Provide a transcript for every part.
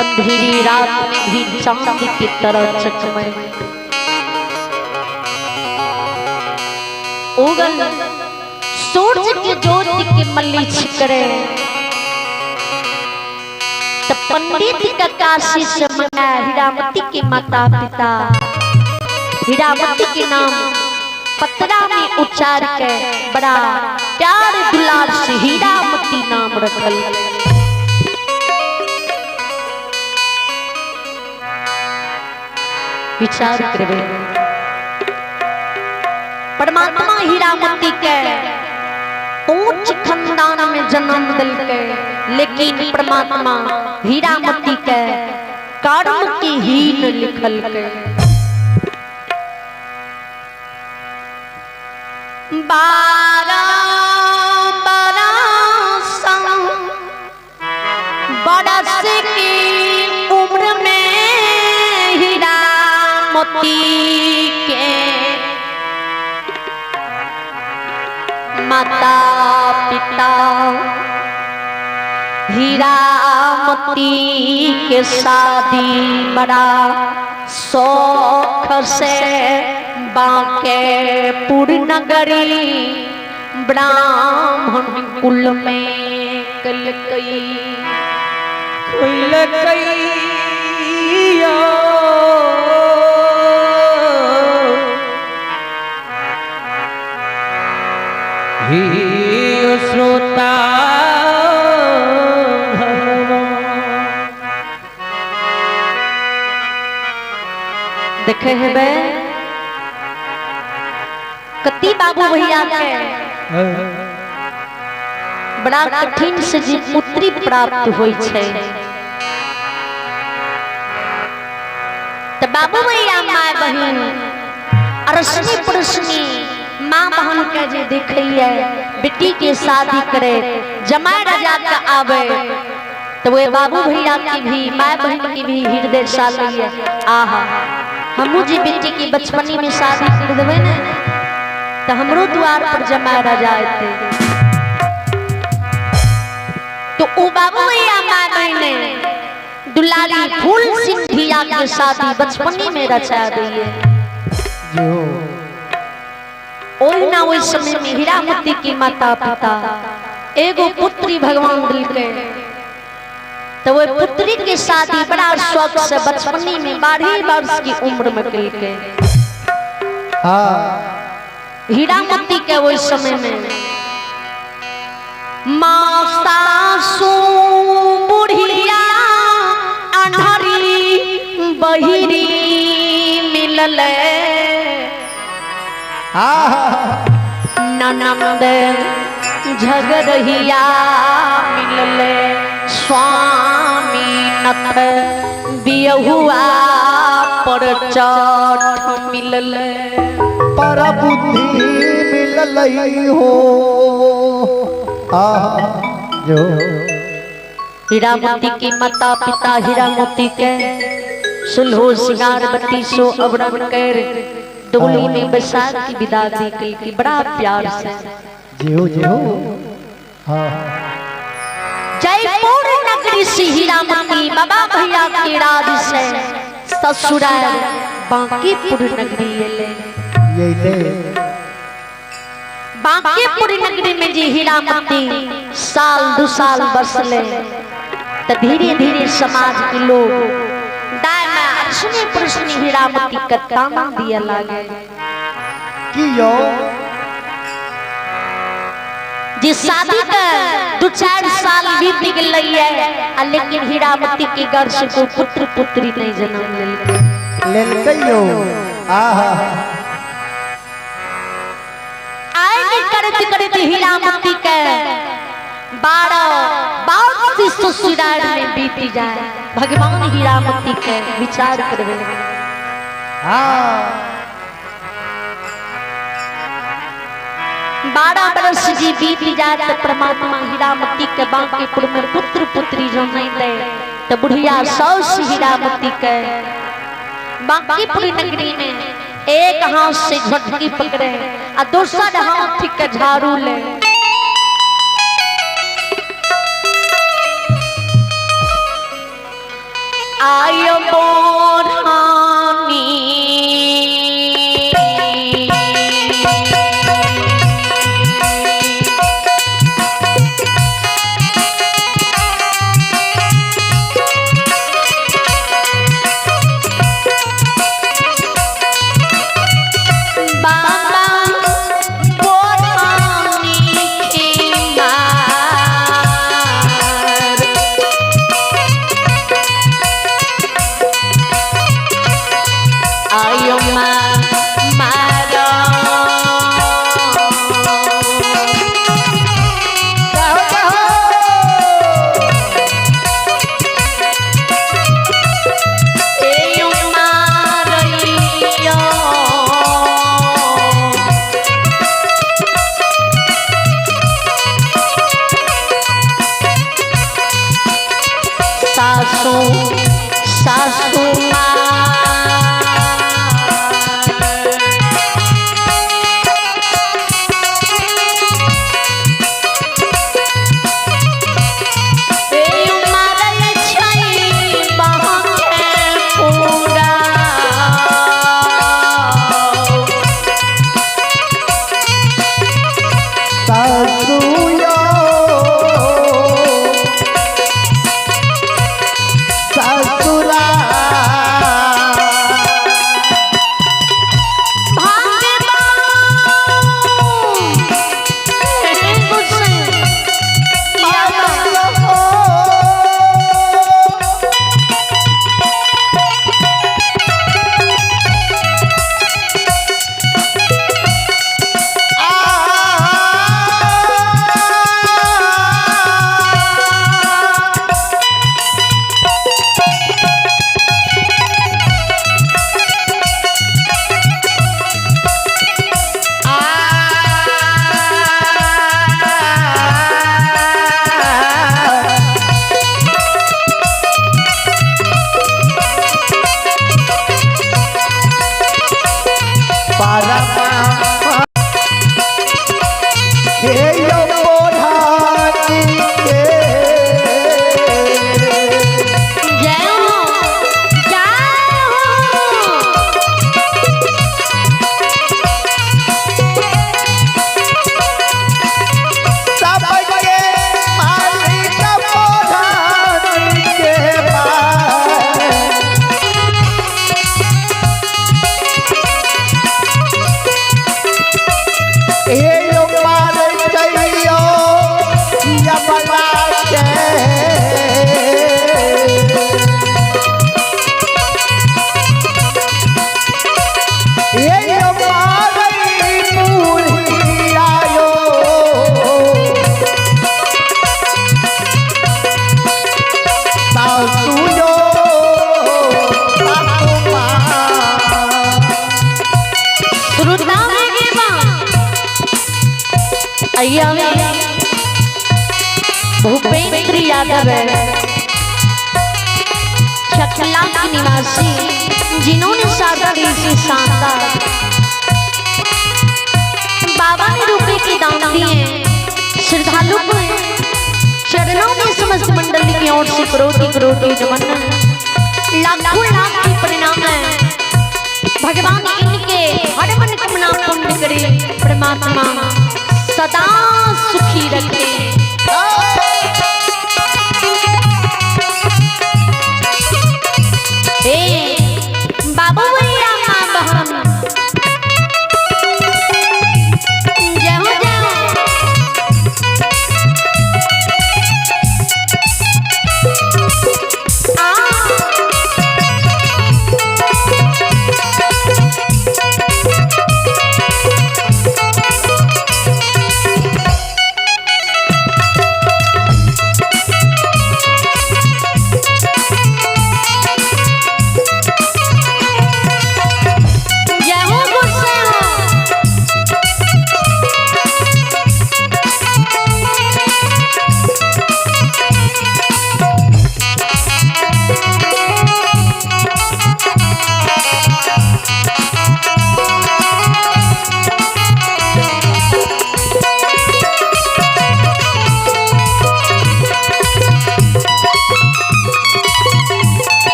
अंधेरी रात में भी चांद की तरह चकमक उगल सूरज की ज्योति की मल्ली छिकरे तब पंडित का काशी से मना हीरामती के माता पिता हीरामती के नाम पतरा में उच्चार के बड़ा प्यार दुलार से हीरामती नाम रखल। विचार करबे परमात्मा हीरामती के उच्च खानदान में जन्म दिल के, लेकिन परमात्मा हीरामती के कर्म की हीन लिखल के। बरस की उम्र में हीरामती के माता पिता हीरामती के शादी बड़ा शौक से बांकेपुर नगरी ब्राह्मण कुल में कल कई ही श्रोता देखे है कति बाबू भैया के बड़ा कठिन से जी पुत्री प्राप्त होई छे तो बाबू भैया माय बहन अरसनी पुरुषनी माँ बहन के जे देखिए बेटी के शादी करे जमाई राजा का आवे तो वे बाबू भैया की भी माय बहन की भी हृदय साली है। आहा हमू जी बेटी की बचपनी में शादी कर देवे ना तो हमरो द्वार पर जमाई राजा आते तो ओ बाबू भैया माय बहन दुलारी फूल सिंधिया के शादी बचपनी में रचा दिए। ओही ना ओही समय में हीरामती की माता पिता एगो पुत्री भगवान दिल के तो वो पुत्री की शादी बड़ा शौक से बचपनी में 12 वर्ष की उम्र में कल के। हीरामती के वो समय में माँ सासू बुढ़िया अनहरी बहिरी मिलल ननद झगड़िया मिलले स्वामी नथ बियहुआ पर चढ़ मिलले पर बुद्धि मिललई हो जो हीरामती की माता पिता हीरामती के सुलहो सिंगार बत्ती सो अवरण कर डोली में बैसाख की विदा दी की बड़ा प्यार से जियो जियो। जयपुर नगरी से हीरामती बाबा भैया के राज से ससुराल बांकीपुर नगरी ले बांकीपुर नगरी में जी हीरामती साल 2 साल बसले तो धीरे धीरे समाज के लोग प्रश्न हीरामती का ताना दिया लागे कियो जिस शादी का 2-4 साल बीत गई है लेकिन हीरामती के घर से कोई पुत्र पुत्री नहीं जन्म लेलकइयो। आगे करते करते हीरामती के 12 ससुराल में बीती जाए भगवान हीरामती के विचार करवे 12 बरस जी बीती जाए तो परमात्मा हीरामती के बांकीपुर में पुत्र पुत्री जो नहीं दे तो बुढ़िया सौस हीरामती के बांकीपुर नगरी में एक हाथ से झटकी पकड़े और दूसरा हाथ के झाड़ू ले आयो बोरानी बाबा बोरानी की मार आयो मारो एयो मारियो सासू सासू सासुयो ससुरा भूपेंद्र यादव छकला के निवासी जिन्होंने सादा से शानदार बाबा ने रुपए की दान दिए। श्रद्धालु को चरणों में समस्त मंडली की ओर से करोड़ों नमन, लाखों लाख की प्रणाम है। भगवान इनके हर मनोकामना पूर्ण करे, परमात्मा सदा सुखी रखे। बाबू भैया माँ बहन जय हो जय हो।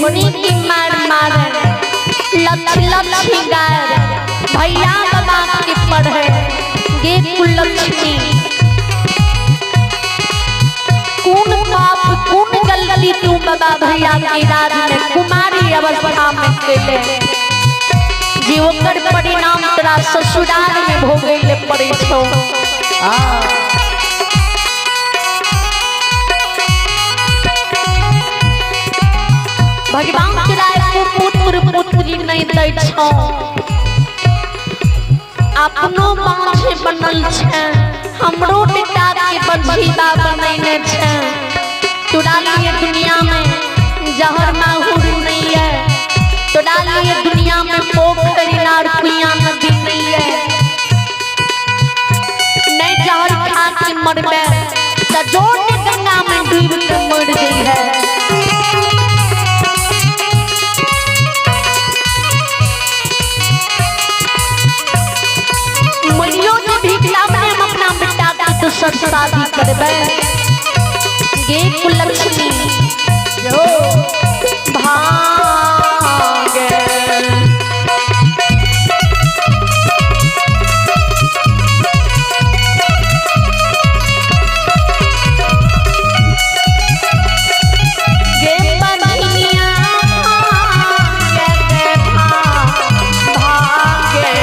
बढ़नी की मार मारे लक्ष्य लक्ष्य गाय भैया बाबा के पढ़े गे कुलक्ष्मी कौन पाप कौन गलती तू बाबा भैया के राज में कुमारी अवस्था में केले जी ओकर परिणाम तोरा ससुराल में भोगे ले पड़े छो भगवान तोरा पुत्र पुत्री नहीं दै छो अपनो माथे बनल छे हमरो बेटा के बंधीबा बनैने छे तोरा लिए दुनिया में जहर माहौर नहीं है तोरा लिए दुनिया में पोखरी नार कुइया नदी नहीं है नहीं जहर खा के मरबे त जोर गंगा में डूब के मर गई है दूसर शादी करबे गे कुलक्ष्मी भागे गे बनिया भागे भागे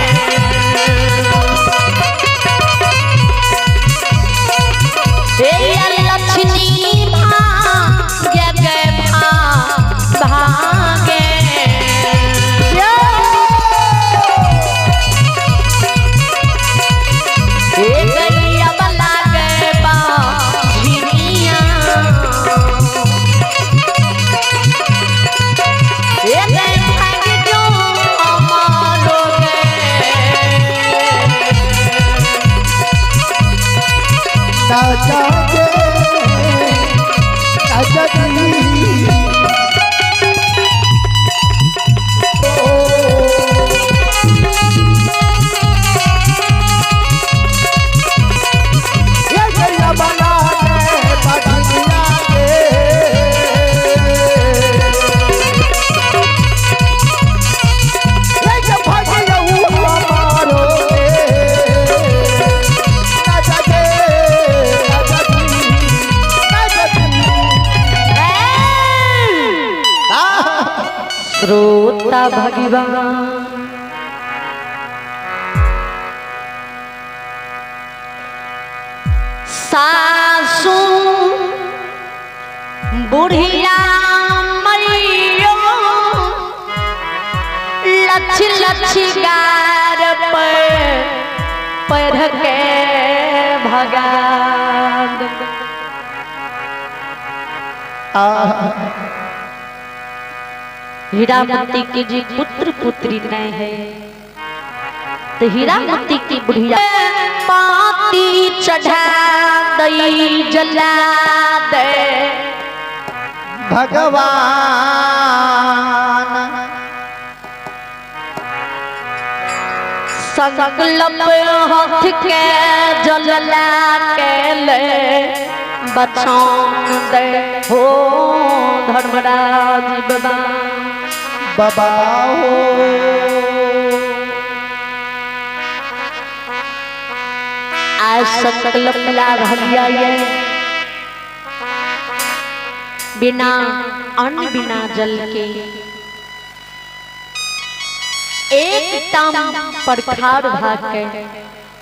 लक्ष्मी भाग्य भागे गैया बला गए बाझिनिया भाग्य जो मारोगे श्रोता भगवान सासू बुढ़िया मरियो लक्ष लक्ष गार पर के भगा हीरामती के जी पुत्र पुत्री नहीं है तो हीरामती की बुढ़िया पाती चढ़ा दई जला दे भगवान संकल्प हाथ के जला के ले बचान दे हो धर्मराज बाबा बाबा हो आज संकल्प ला भैया ये बिना अन्न बिना जल के एक टाम पर खाड़ भाके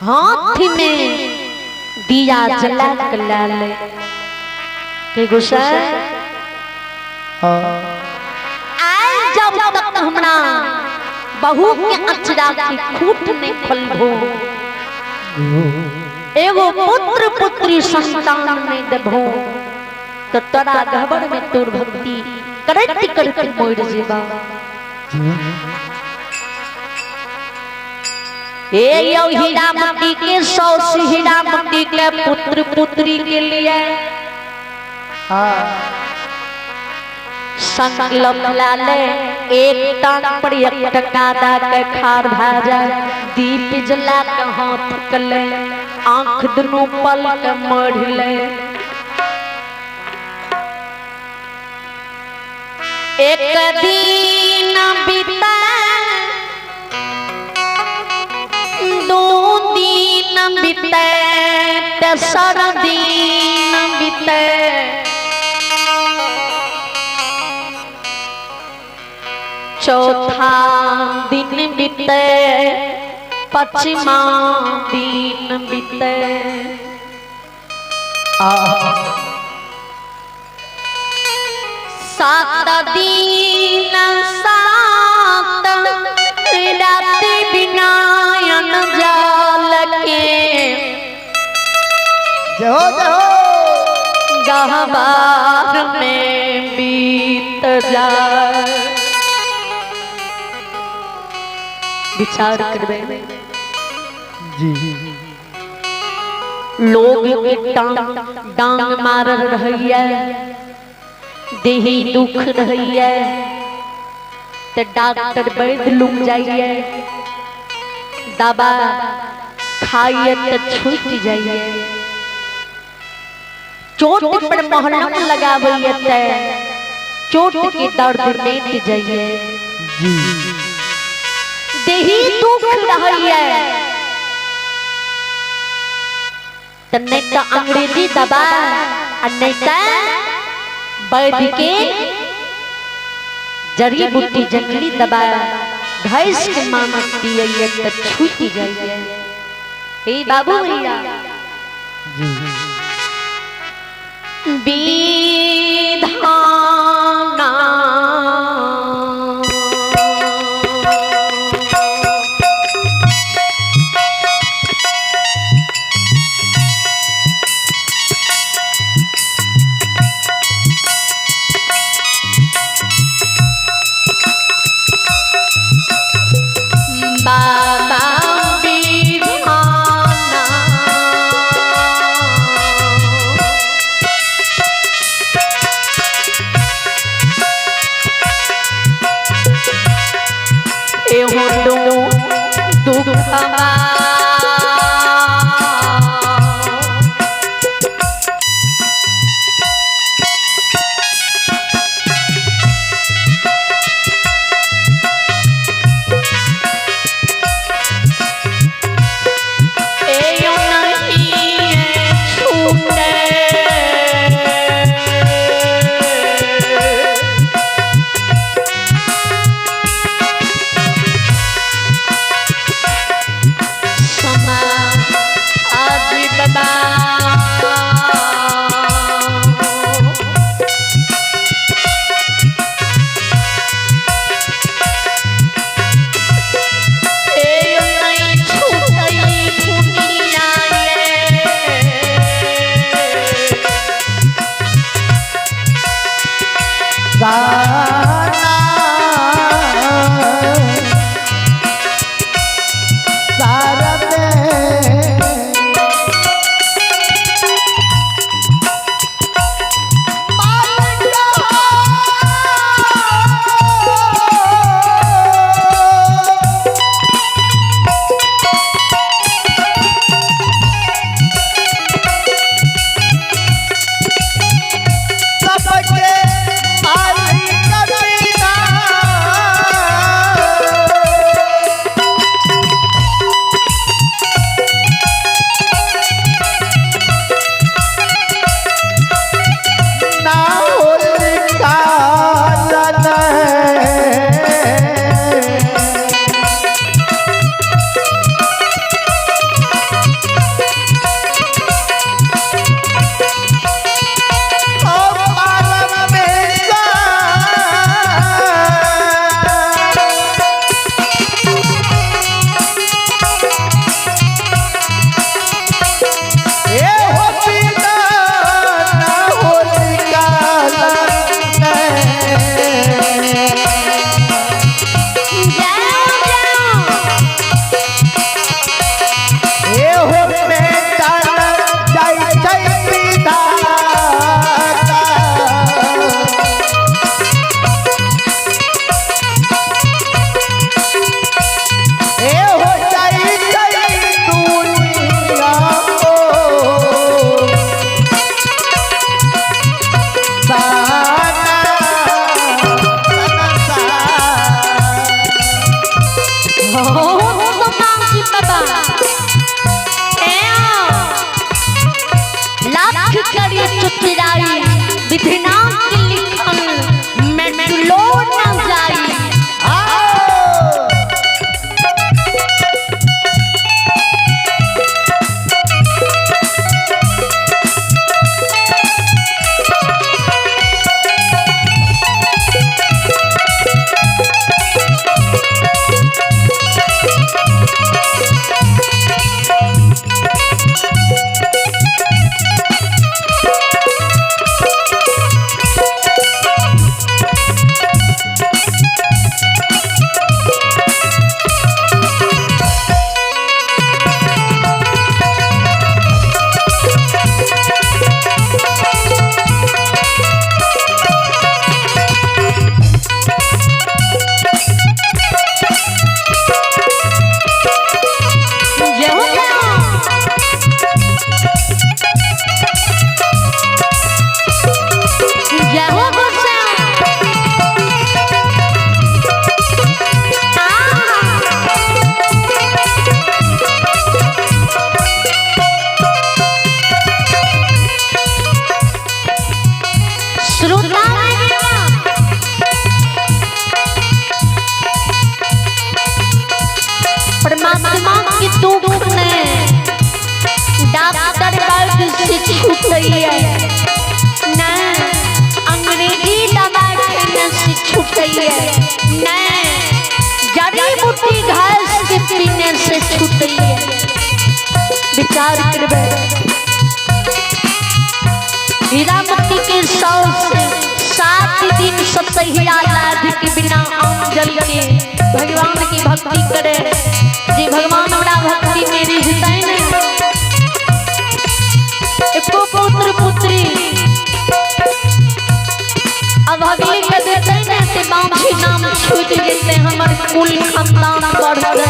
हाथ में दिया जला के ले के गुस्सा जब तक हमरा बहू के अचरा की खूट नहीं फलबो एगो पुत्र पुत्री संतान नहीं देबो तो तोरा गहबर में तोर भक्ति करत करत मोर जेबा ए यो हीरामती के 100 हीरामती के पुत्र पुत्री के लिए संकल्प लाले एक टांग पर एक टका दा के खार भाजा दीप जला के हाथ कले आंख दुनु पल के मढ़ले एक दिन बीता दो दिन बीते तेसर दिन बीते चौथा दिन बीते पचमा दिन बीते सात दिन सात रात बिनायन जाल के जहो जहो गहवार में बीत जाए। विचार करबे जी लोग के डांग मार रहिए देही दुख रहिए ते डॉक्टर वैद्य लुक जाइए दवा खाइए तो छूट जाइए चोट पर महलम लगाइए ते चोट के दर्द मिट जाइए। जी देही दुख रहिए तो नहीं तो अंग्रेजी दवा और नहीं तो वैद्य के जड़ी बूटी जंगली दवा घास के मामा पिए तो छूट जाइए। हे बाबू भैया विधाना बाबा विधाना एहो दुखमा बहुत समाजी बाबा लाख करी चुचराई विधिना की लिखल मेटलो न जाई परमात्मा की दुख ने डॉक्टर वर्ग से छूट गई है न अंग्रेजी दवाई खाने से छूट गई है न जड़ी बूटी घास के पीने से छूट गई है। विचार करबे हीरामती के 100 से 7 दिन सतहिया लाभ के बिना आम जल के भगवान की भक्ति करे जी भगवान हमरा भक्ति में रिझतै ने एको पुत्र पुत्री अभागी के देते ने से बांझी नाम छूट जेते हमर कुल खानदान बढ़ते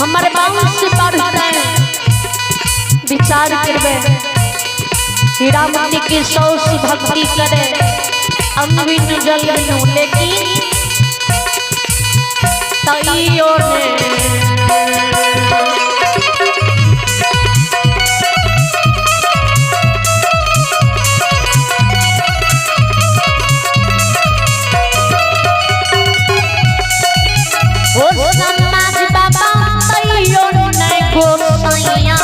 हमर वंश बढ़ते विचार करबे हीरामती की 100 से भक्ति करे अमृत जल नु लेकिन तइयो ने ओ समाज बाबा तइयो ने गोसैया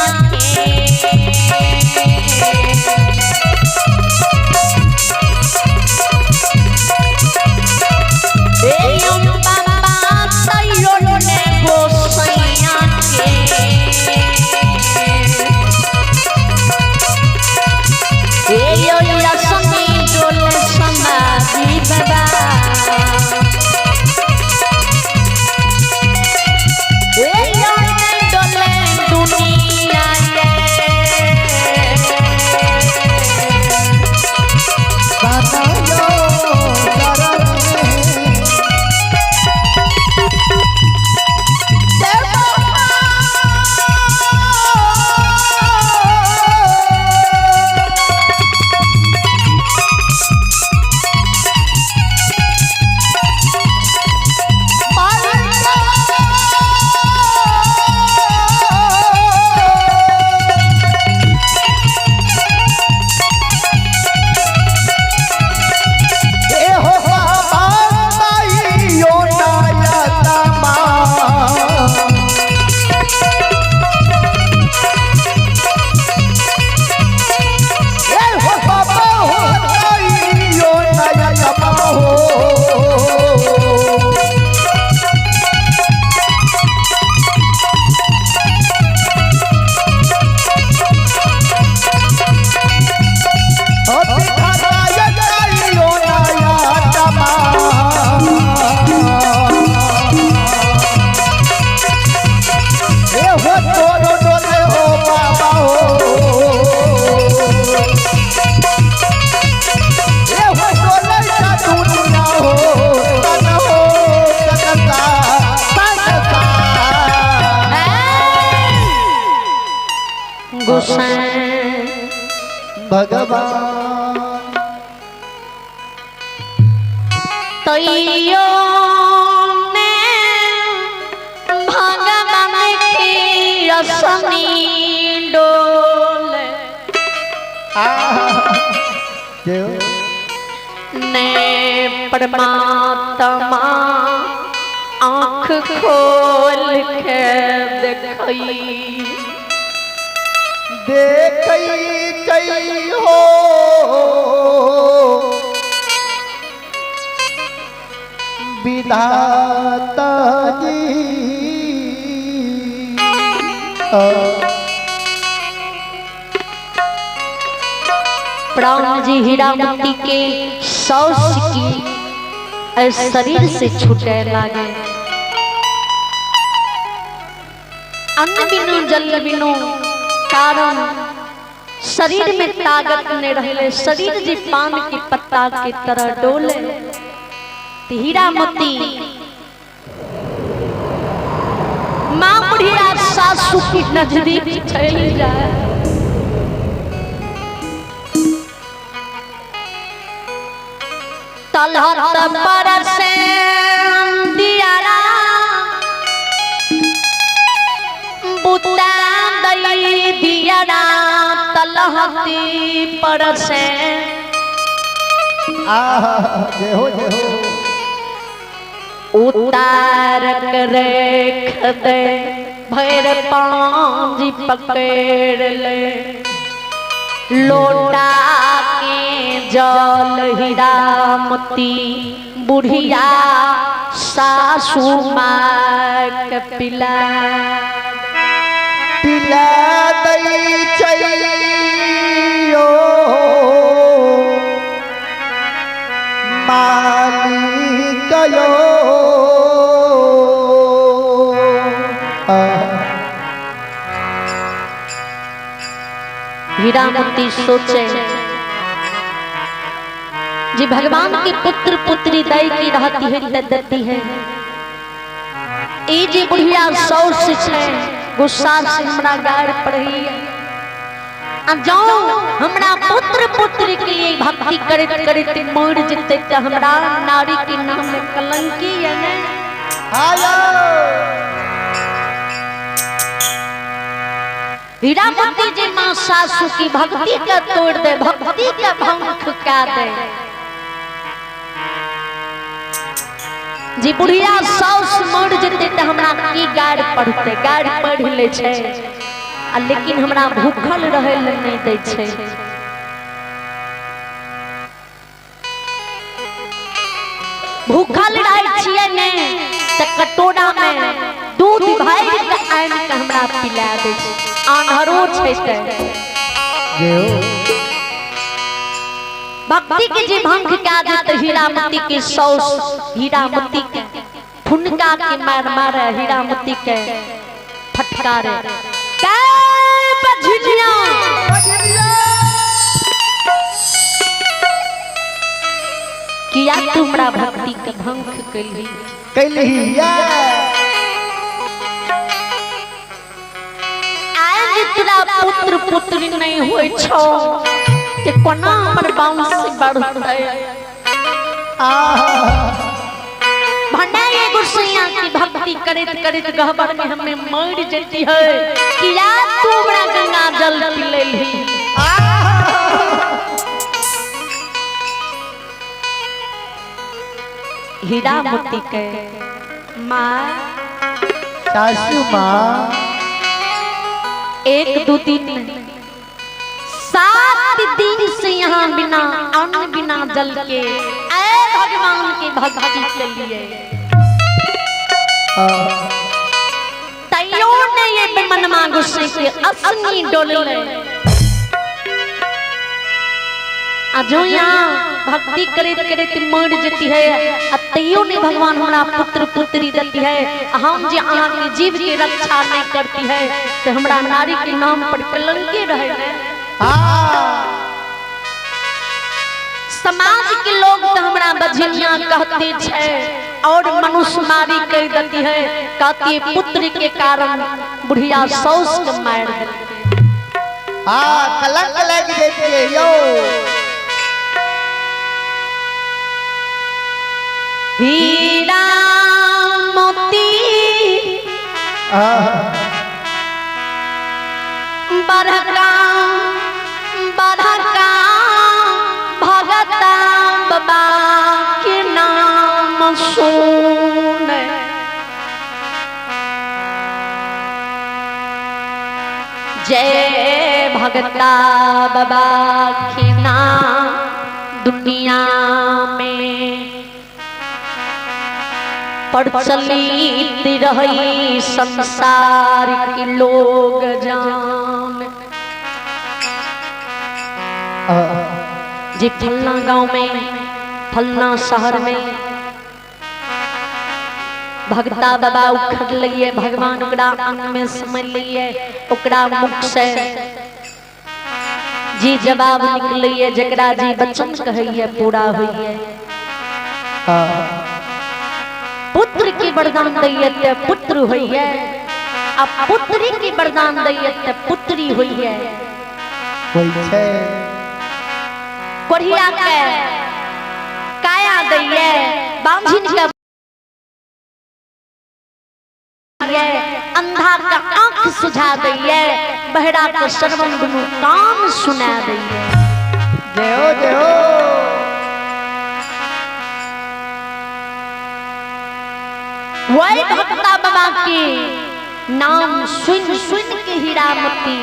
भगवान तैयो रसनी डोल जय हो ने परमात्मा आँख खोल के देखई कई हो विधाता जी प्राण जी हीरा मोती के सौस की शरीर से छूटे लागे अन्न बिनु जल बिनु कारण शरीर में ताकत नहीं रहले शरीर जी पान की पत्ता की तरह डोले हीरा मोती माँ बुढ़िया सासू की नजदीक चली जाए तलहट बरसे दियारा बुता दई दियारा तलहटी परसे जय हो उतार रेख दे भैर पांजी पकड़ ले लोटा के जल हीरा मोती बुढ़िया सासू माँ के पिला दई चलियो मालिक यो हीरा मोती सोचे जी भगवान की पुत्र पुत्री दई की रहती है देती है ए जी बुढ़िया सौस छे गुस्सा से हमरा गाड़ पड़ी आ जाओ हमरा पुत्र पुत्री के लिए भक्ति करत करत मर जते त हमरा नारी के नाम में कलंकी है ने आयो हीरा मोती जी मां सासू की भक्ति का तोड़ दे भक्ति का भंग ठुका दे जी बुढ़िया सास मर जते त हमरा की गाड़ पड़ते गाड़ पढ़ ले छे आ लेकिन हमरा भूखल रहे ल नहीं दै छे भूखल रहे छिए ने त कटोरा में दूध भर के आन के हमरा पिला दे छे आन्हरो छे ते जय हो भक्ति के जी भंग का देत हीरा मोती के सौस हीरा मोती के फुनका के मार मारे हीरा मोती के फटकारे कै बझिया किया तुमरा भक्ति के भंग कैली आज तोरा पुत्र पुत्री नहीं होय छौ के कोना हमर बांस बढ़ते भंडारी गुरसैया की भक्ति करत करत गहबर में हमें मर जती है किया तू हमरा गंगा जल पिलेली हीरा मोती के माँ सासू माँ एक दो दिन 7 दिन से यहाँ बिना अन्न बिना जल के भगवान की भक्ति के लिए तैयो ने ये मनमा गुस्से के असनी डोले जो यहाँ भक्ति करते करते मर जती है तैयो ने भगवान हमारा पुत्र पुत्री देती है हम जे अहाँ के जीव के रक्षा नहीं करती है तो हमारा नारी के नाम पर कलंकी रहे समाज के लोग तो हमारा बझिया कहते छे और मनुष्य मारी कर देती है कहती है पुत्र के कारण बुढ़िया सौस के मार देती कलंक लग देती है यो हीरा मोती बड़का बड़का भगता बाबा के नाम सुने जय भगता बाबा के नाम दुनिया में प्रचलित रही संसार के लोग जान जी फलना गांव में फलना शहर में भगता बाबा उखड़ लिए भगवान ओकरा अंग में समझ लिए ओकरा मुख से जी जवाब निकलिए जकरा जी बचन कहिए पूरा हुई पुत्र की वरदान दैये पुत्र हुई है अब पुत्री की वरदान दैये पुत्री हुई है कोढ़िया के काया दैये बांझिन के अंधा का आंख सुझा दैये बहरा को सर्वम दुनु काम सुना दैये देहो देहो वही भक्ता बाबा के नाम सुन सुन के हीरामती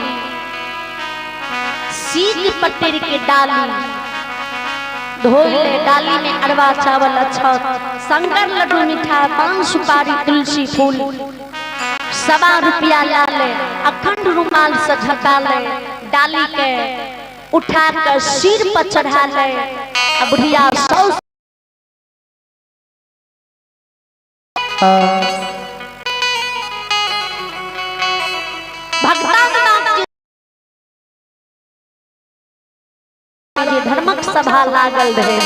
सीध पटेर के डाली धोले डाली में अरवा चावल अच्छा शंकर लड्डू मीठा पान सुपारी तुलसी फूल 1.25 रुपया ला ले अखंड रुमाल से झका ले डाली के उठा कर सिर पर चढ़ा ले बुढ़िया 100 धर्मक सभा लागल रहे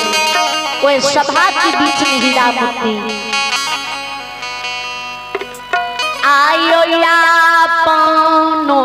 ओए सभा के बीच में हीरामती आयो या पानो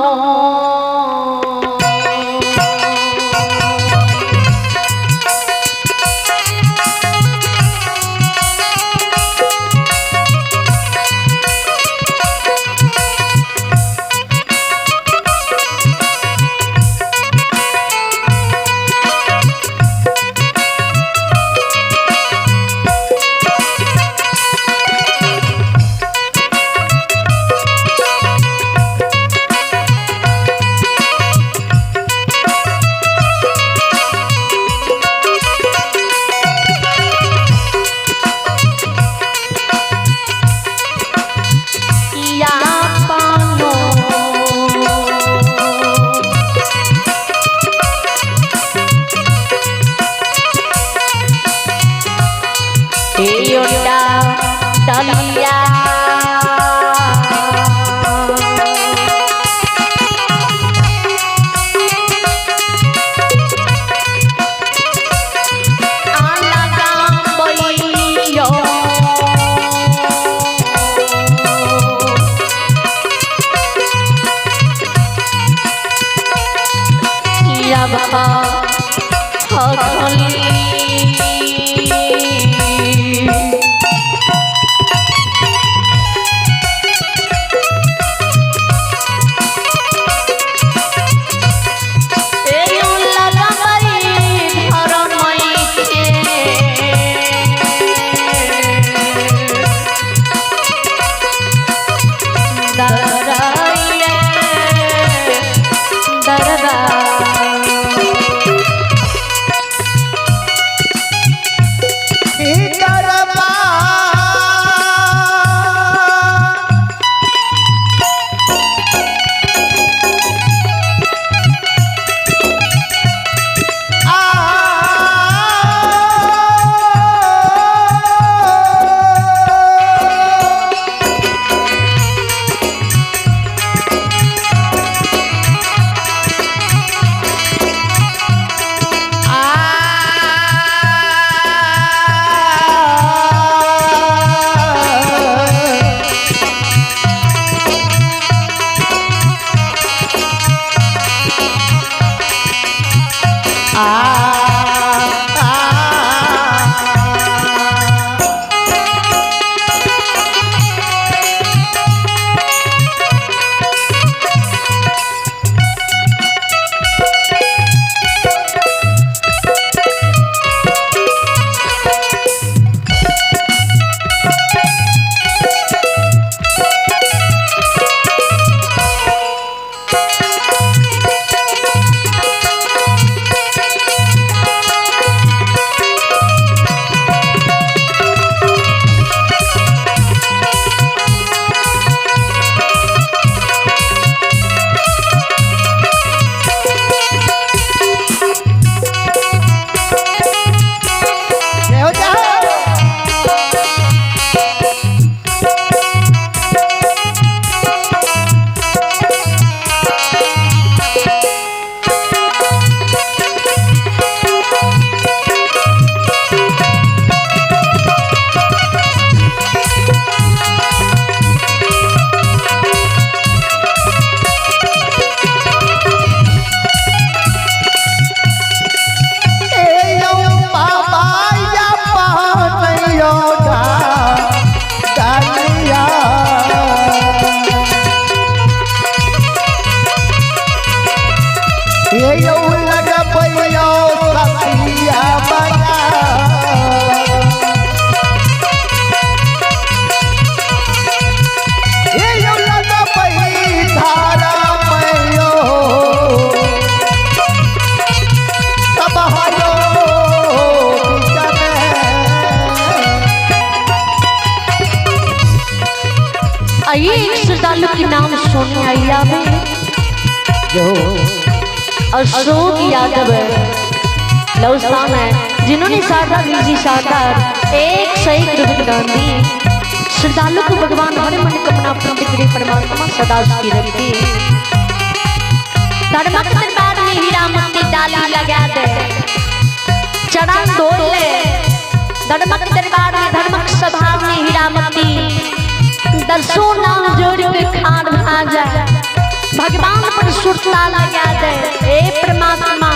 आइए एक श्रद्धालु के नाम सोने आइया में अशोक यादव लौस्तान है, जिन्होंने शारदा जी शारदार एक सही कृपदान दी। श्रद्धालु को भगवान हर मनोकामना पूर्ण करे, परमात्मा सदा सुखी रखे। धर्मक दरबार में हीरा मोती डाली लगा दे, चरण धोल ले। धर्मक दरबार में धर्मक सभा में हीरा मोती दर्शों नाम जोड़ के खान खा जाए, भगवान पर सुरता लगा दे। हे परमात्मा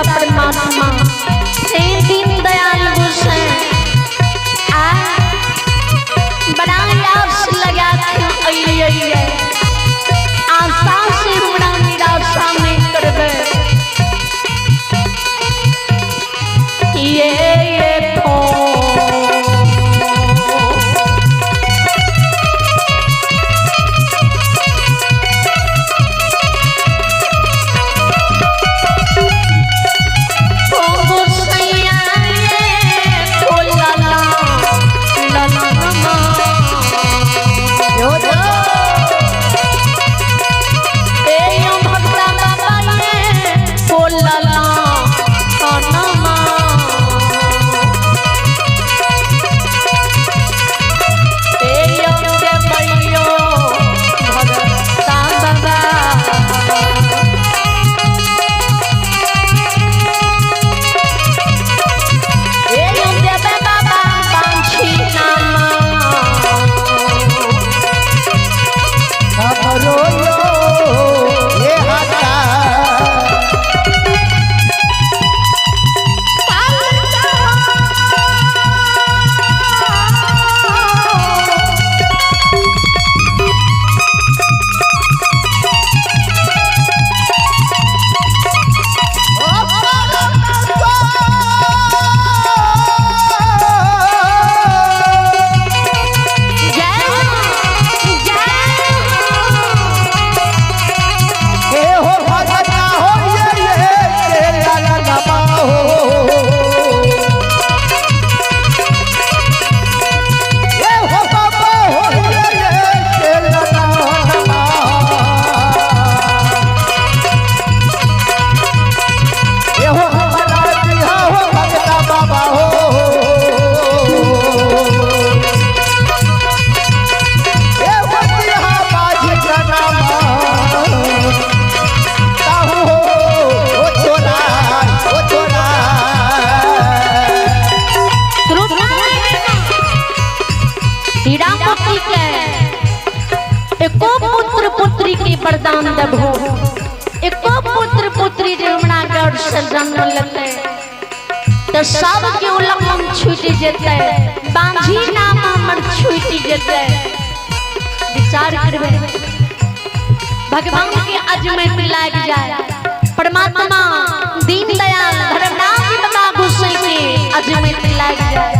परमात्मा हे दीन दयाल हुसैन बड़ा आस लगा के आशा से बड़ा निराशा में करबे। ये वरदान दबो एको पुत्र पुत्री जमुना गढ़ से जन्म लेते तो सब के उलंघन छूट जेते, बांझी नाम हमर छूट जेते। विचार करबे भगवान के अजमेर लाग जाए, परमात्मा दीन दयाल धर्मनाथ बाबा गोसाई के अजमेर लाग जाए।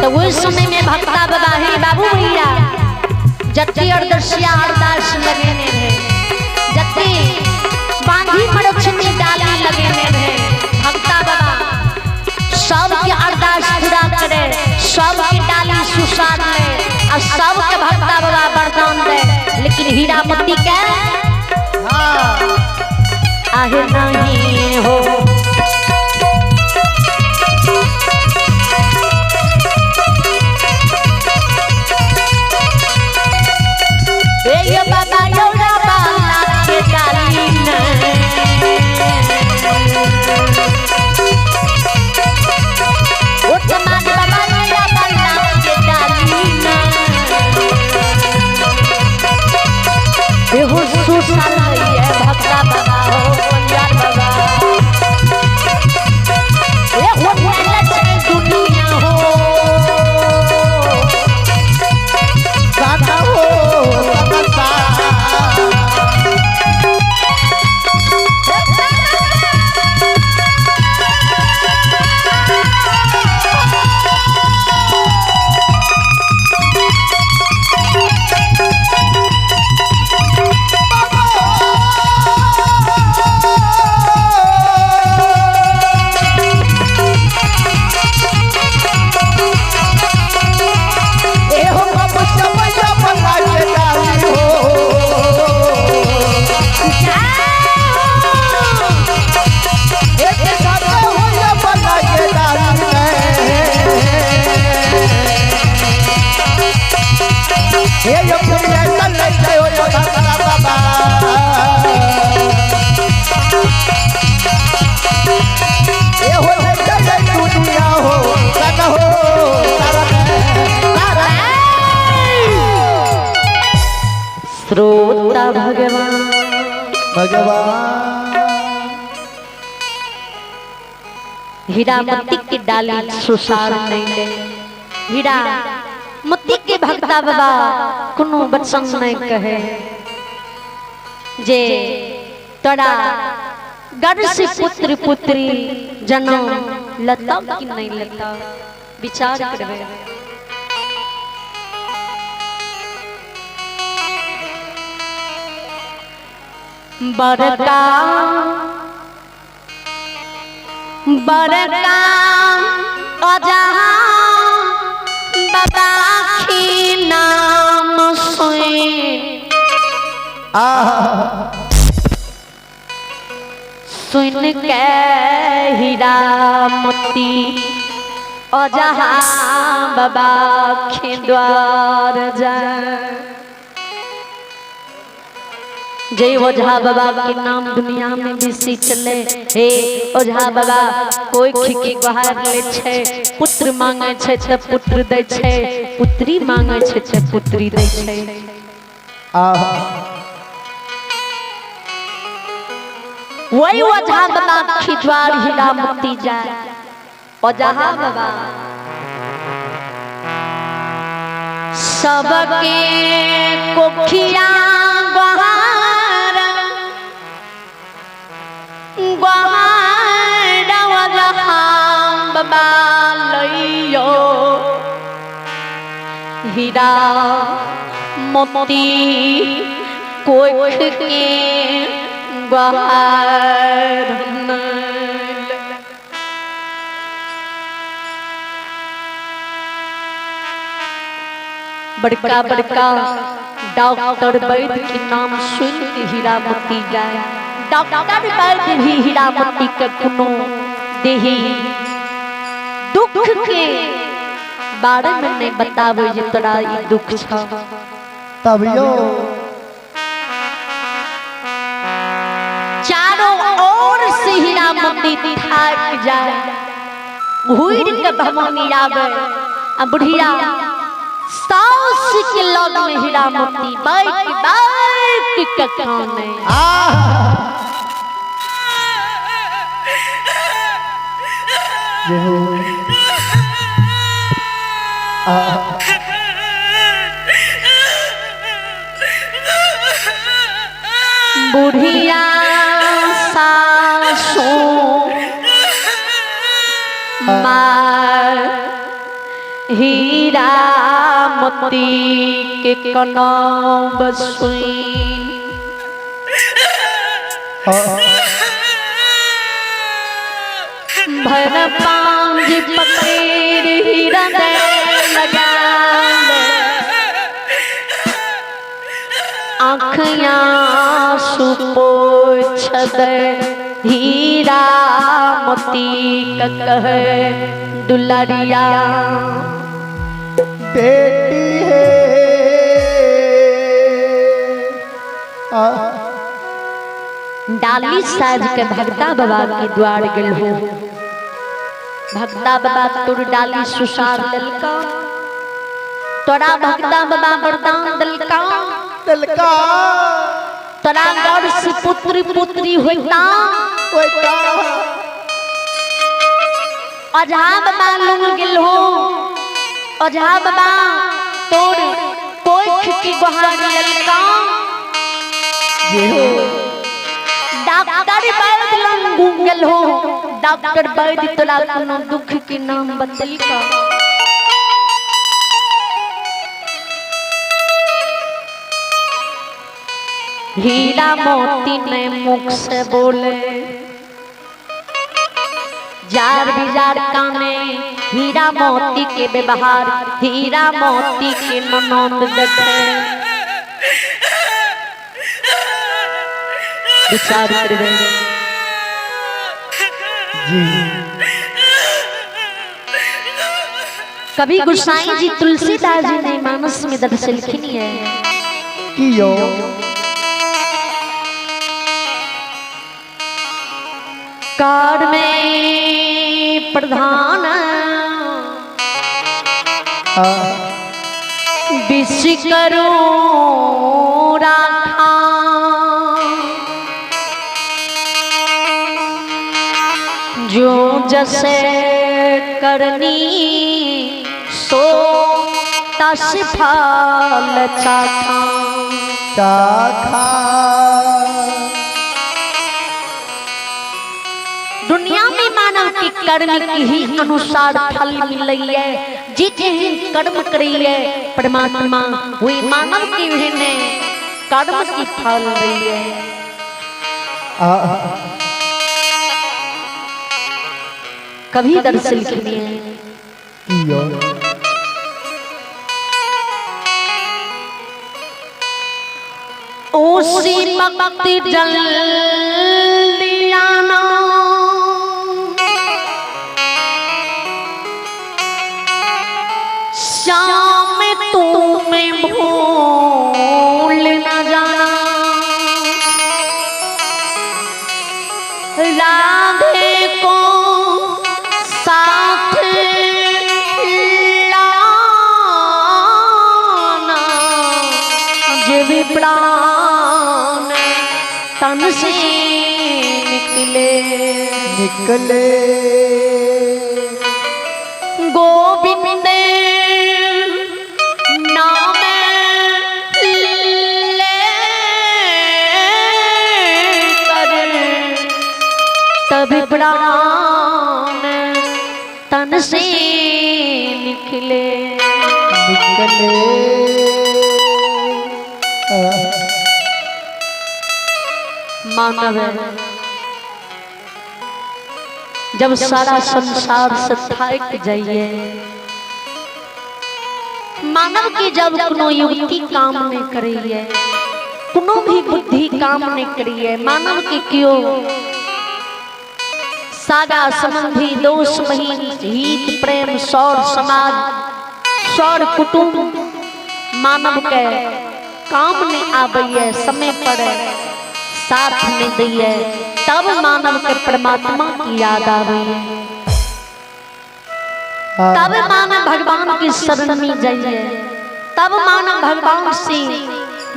तो उस समय में भक्ता बाबा ही बाबू भैया जत्ती और दर्शिया अरदास लगे ने रहे, जत्ती बांधी मरछनी डाली लगे ने रहे। भक्ता बाबा सबके अरदास पूरा करे, सबके डाली सुसार ले और सबके भक्ता बाबा वरदान दे। लेकिन हीरा मोती के आहे नहीं हो। ये बाबा योरा बाला के डाली ने उत्तमान बाबा योरा बाला के डाली ने ये हो सुसार है भक्ता बाबा हो पंजाब बाबा ये हो लचन दुनिया हो गाना हो श्रोता भगवान हीरा मोती की डाली सुसार नहीं ले। हीरा मोती के भक्ता बाबा कोनो बचन नहीं कहे जे तोरा गढ़ से पुत्र पुत्री जन्म लता कि नहीं लता विचार करबे। बरका बरका अजहा बाबा की नाम सुन के हीरा मोती अजहा बाबा के द्वार जाए। जय ओझा बाबा के नाम दुनिया में बेसी चले। हे ओझा बाबा कोई खिकी गुहार ले छे, पुत्र मांगे छे त पुत्र दै छे, पुत्री मांगे छे त पुत्री दै छे। वही ओझा बाबा खिजवार हीरा मोती जाए। ओझा बाबा सबके कोखिया बाबा लइयो हीरा मोती कोख के गुहार बड़का बड़का डॉक्टर वैद्य के नाम सुन के हीरा मोती जाए। डॉक्टर वैद्य भी हीरा मोती के कोनो देही दुख के बारे में नहीं बतावे जे तोरा ई दुख छ। तबियो चारों ओर से हीरा मोती थक जाए, घूर के भवानी आवे। आ बुढ़िया सास के लग में हीरा मोती बैठ बैठ के खाने। बुढ़िया सासू मार हीरा मोती के कनब सुईन भर पांज पकड़ हीरा दे लगा आँखियाँ सुपोछ दे हीरा मोती का कहे दुलारिया बेटी है डाली साज के भक्ता बाबा के द्वार गल हो भक्ता बाबा तोर डाली सुसार ललका तोरा भक्ता बाबा वरदान दलका तलका तोरा गौर से पुत्री पुत्री होता अझा बाबा लुंग गिल हो अझा बाबा तोर पोख की गुहार ललका डॉक्टर वैद लंग गल हो डॉक्टर वैद तोरा कोनो दुख के नाम बतलका हीरा मोती ने मुख से बोले जार बिजार काने हीरा मोती के व्यवहार हीरा मोती के ननद देखे विचार कर रहे जी कभी गोसाई जी तुलसीदास जी ने मानस में दर्शन लिखी है कियो कार में प्रधान विष करो राखा जो जैसे करनी सो तस फल चाखा चाखा दुनिया में मानव की कर्म की ही अनुसार फल मिल है जिसे कर्म करी है परमात्मा वही मानव की ने कर्म की फल रही है कभी दर्शन किए कियो ओसी भक्ति जल दियाना श्याम तुम्हें भूल न जाना राधे को साथ लाना जब प्राण तन से निकले गोविंद नाम ले कर तब प्राण तन से निकले मानव जब सारा संसार से थक जाइए मानव की जब कोनो युक्ति काम नहीं करिए कोनो भी बुद्धि काम नहीं करिए मानव की क्यों सागा संबंधी दोष महीन हित प्रेम सौर समाज सौर कुटुंब मानव के काम नहीं आबैये समय पर साथ नहीं दिए तब मानव के परमात्मा की याद आवे तब मानव भगवान की शरण में जाइए तब मानव भगवान से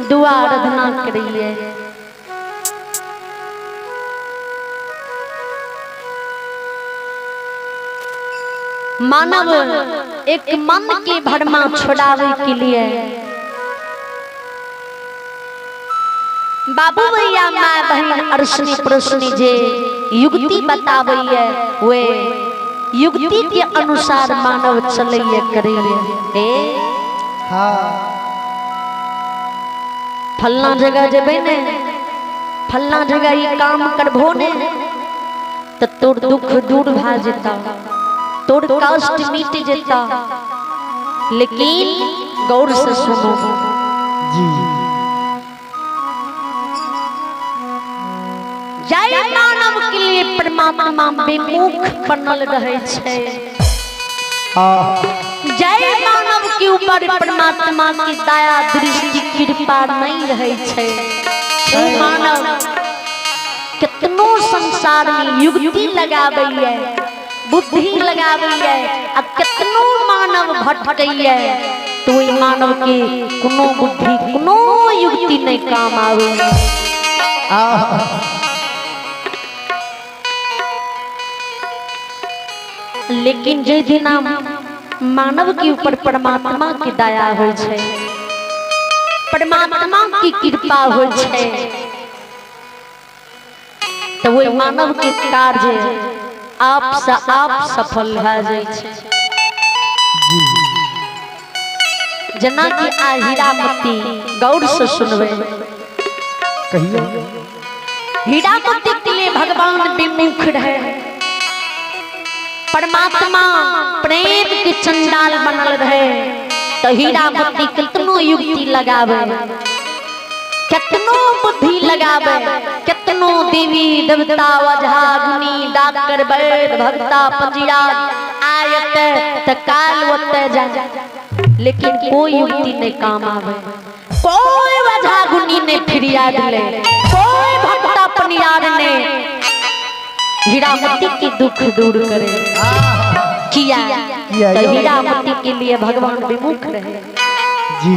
दुआ आराधना करिए मानव एक मन की भरमा छुड़ावे के लिए बाबू भैया माँ बहन अर्शनी पुरुषनी जे युक्ति बतावे वे युक्ति के अनुसार मानव चलैया करैया हे हाँ फलना जगह जेबे ने फलना जगह ये काम करबो ने तो तोर दुख दूर भा जेता तोर कष्ट मिट जेता लेकिन गौर से सुनो जी जय मानव के लिए परमात्मा विमुख बनल रहे छे हाँ जय मानव के ऊपर परमात्मा की दया दृष्टि कृपा नहीं रहे छे ओ मानव कितनो संसार में युक्ति लगाबैया बुद्धि लगाबैया आ कितनो मानव भटकैया तो ओई मानव के कोनो बुद्धि कोनो युक्ति नहीं काम आवे लेकिन जे दिना मानव के ऊपर परमात्मा की दया होय छे परमात्मा की कृपा होय छे तो वो मानव के कार्य आप सफल भ जाय छे जना कि आ हीरामती गौर से सुनबे कहियो हीरामती के लिए भगवान विमुख रहे परमात्मा प्रेम के चंडाल बनल रहे तो हीरामती कितनो युक्ति लगावे कितनो बुद्धि लगावे कितनो देवी देवता वझा गुनी डाकर वैद भक्ता पंजिया आयत त काल वते जा लेकिन कोई युक्ति नहीं काम आवे कोई वझा गुनी ने फिरियाद ले कोई भक्ता पनियार ने हीरामती की दुख दूर करे किया तो हीरामती के लिए भगवान विमुख रहे जी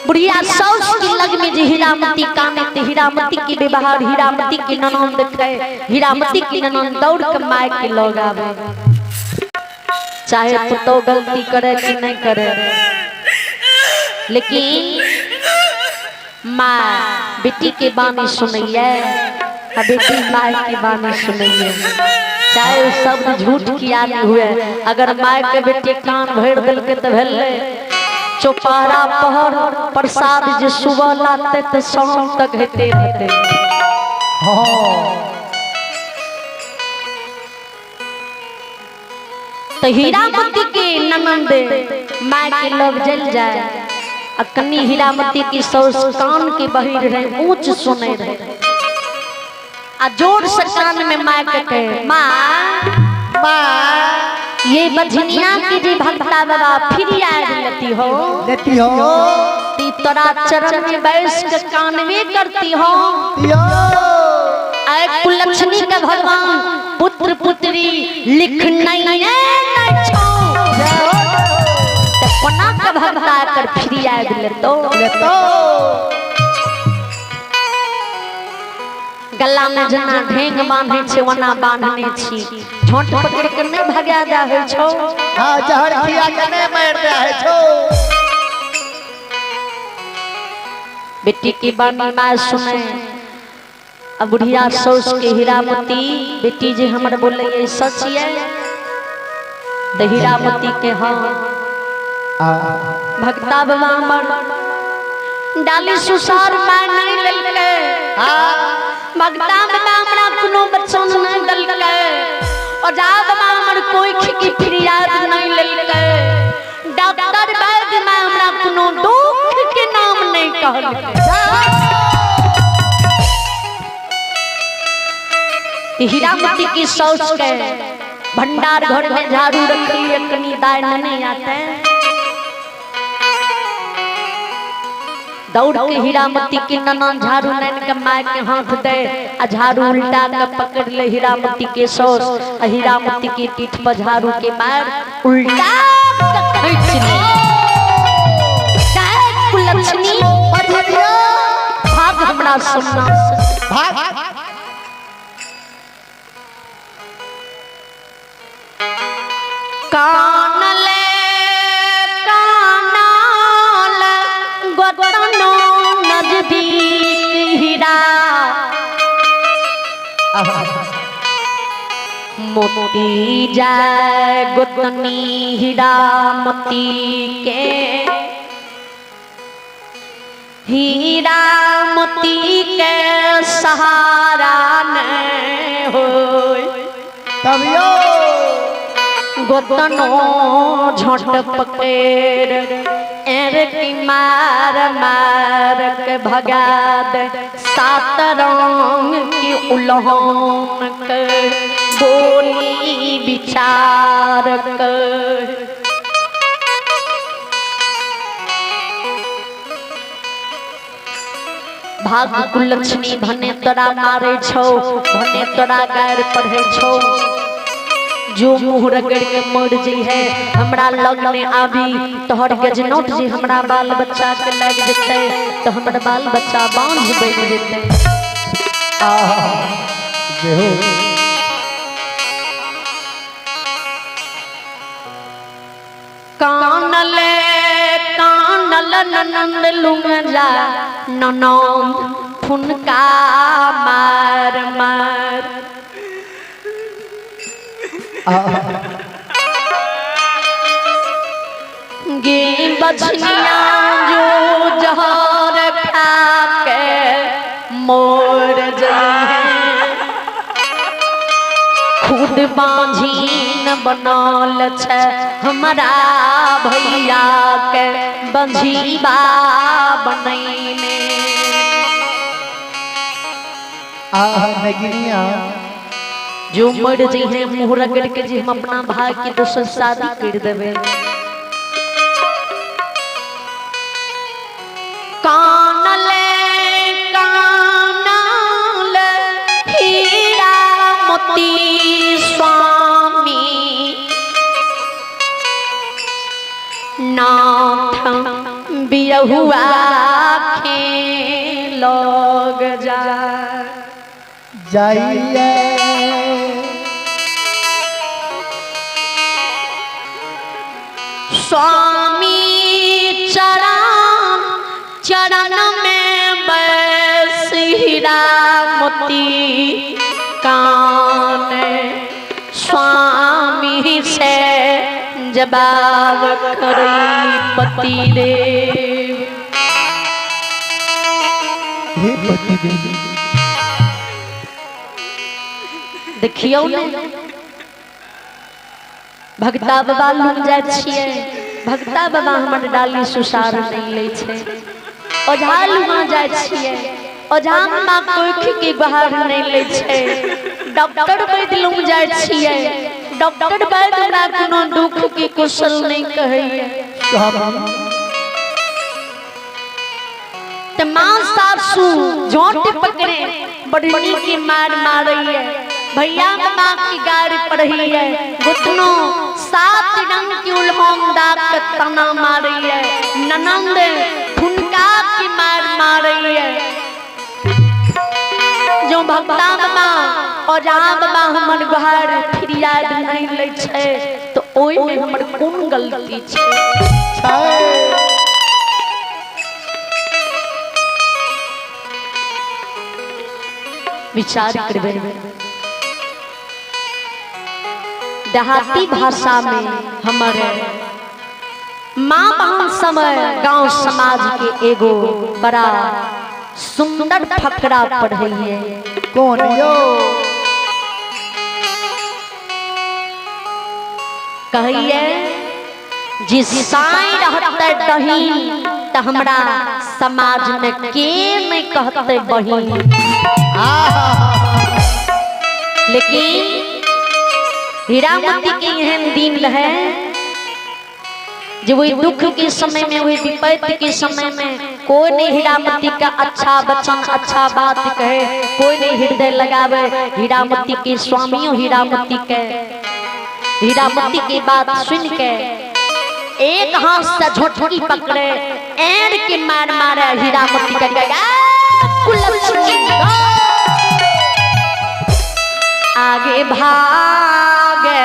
बुढ़िया सौस की लग में जी हीरामती काने ते हीरामती की व्यवहार हीरामती की ननद देखे हीरामती की ननद दौड़ के माय के लोग आवे चाहे पुतो गलती करे कि नहीं करे लेकिन माँ बेटी के बानी सुनैया बेटी माँ की बानी सुनैया चाहे वो शब्द झूठ किया नहीं हुए अगर माँ के बेटे कान भर दिल के तो भेले चौपारा पहर प्रसाद जो सुबह लाते तो शाम तक हेते रहते तो हीरामती के ननद माँ के लोग जल जाए अकनी हीरामती की सौस कान के बहिर रहे ऊंच सुने रहे आ जोर से कान में माँ के कहे माँ ये बझनिया की जी भक्ता बाबा फिर याद लेती हो ती तोरा चरण में बैठ के कानवे करती हो आए कुलक्षणी का भगवान पुत्र पुत्री लिख नहीं कोना का भक्ता कर फिर याद लेतो गला में जना ढेंग बांधे छे वना बांधने छी झोंट पकड़ के नहीं भागा जा है छो हां जहर खिया के नहीं मार दे है छो बेटी की बानी मां सुने अब बुढ़िया सौस के हीरामती बेटी जी हमर बोले ये सच है द हीरामती के हां भक्ता बाबा हमर डाली सुसार मां नहीं लेके हां भक्ता बाबा हमरा कोनो बच्चन नहीं दलके और जा बाबा हमर कोई खिकी फरियाद नहीं लेके डॉक्टर वैद्य में हमरा कोनो दुख के नाम नहीं कहल हीरामती की सौस के भंडार घर में झाड़ू रखी कनी दाय नहीं आते दौड़ के हीरामती की ननन झाड़ू नैन के माय के हाथ दे आ झाड़ू उल्टा के पकड़ ले हीरामती के सौस आ हीरामती की पीठ पर झाड़ू के मार उल्टा खींच ली चाहे कुलक्षणी भाग हमरा सुनना भाग कानले कानाल गोतनो नजदीक हीरा मोती जाय गोतनी हीरा मोती के हीरा मोती के सहारा न हो तबियो गोतनो झोंट पकेर एर की मार मार के भगा दे सात रंग की उल्होन के बोली विचार कर भाग कुलक्षणी भने तोरा मारे छौ भने तोरा गार पढ़े छौ जो मुँह रगड़ के मर जी है हमरा लग में आवी तोहर गजनौट जी हमरा बाल बच्चा के लग जेते तो हमर बाल बच्चा बांझ बन जेते जेहो कानले कानल ननंद लुंजा ननंद फुनका मार मार गे बछनिया जो जहर खा के मोर जाए खुद बांझीन बनल छे हमरा भैया के बंझीबा बनैने नगिनिया जो मर जी है मुँह रगड़ के जी हम अपना भाई की दोसर शादी कर देवे कानले कानले हीरा मोती स्वामी नाथ बिरहुआ खेलोग जा जाइए स्वामी चरण चरण में बस हीरा मोती कान स्वामी से जवाब करी पति देव हे पति देव देखियो ने भगता बाबा लुम जाय छियै भगता बाबा हमर डाली सुसार नहीं ले छै ओझा लुमा जाय छियै ओझा मां कोखी के बाहर नहीं ले छै डॉक्टर वैद्य लुम जाय छियै डॉक्टर वैद्य हमरा कोनो दुख के कुशल नहीं कहैया त मां सासू झोंट पकड़े बड़ी नीक मार मारैया भैया माँ की गाड़ी पढ़ी है घुटनो 7 रंग की उल्हों दाग के तना मारी है ननंद फुनका की मार मारी है जो भक्ता माँ और जहाँ बाबा हमर घर फिर याद नहीं ले छे तो ओई में हमर कौन गलती छे विचार करबे देहाती भाषा में हमारे माँ बहन समय गांव समाज के एगो बड़ा सुंदर फकरा पढ़ी है कौन यो कहिए जिस साई रहते दही त हमरा समाज में के नहीं कहते बही लेकिन हीरामती के यह दिन रहे जो वही दुख के समय में वही विपत्ति के समय में कोई नहीं हीरामती का अच्छा वचन अच्छा बात कहे कोई नहीं हृदय लगावे हीरामती के स्वामियों हीरामती की बात सुन के एक हाथ से झोटकी पकड़े एड़ के मार मारे हीरामती का आगे भागे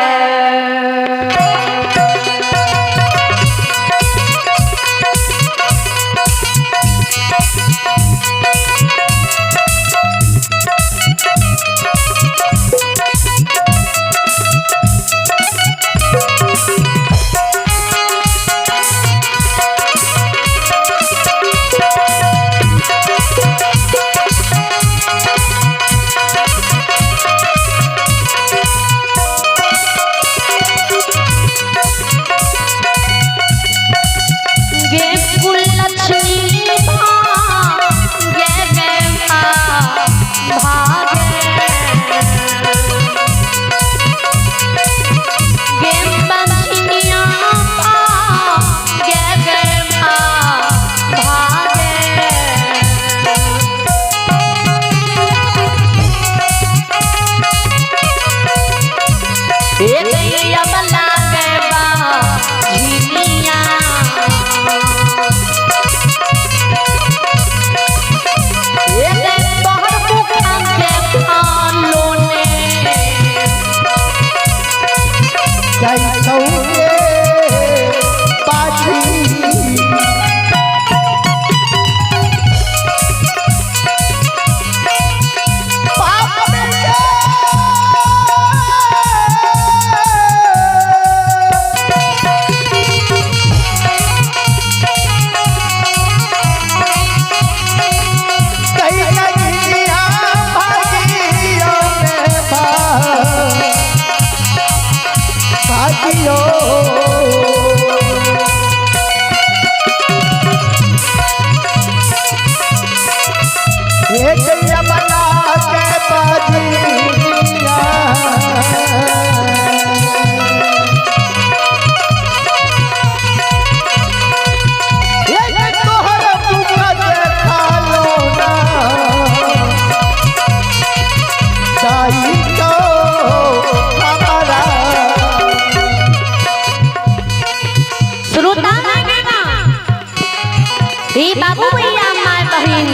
हे बाबू भैया माय बहन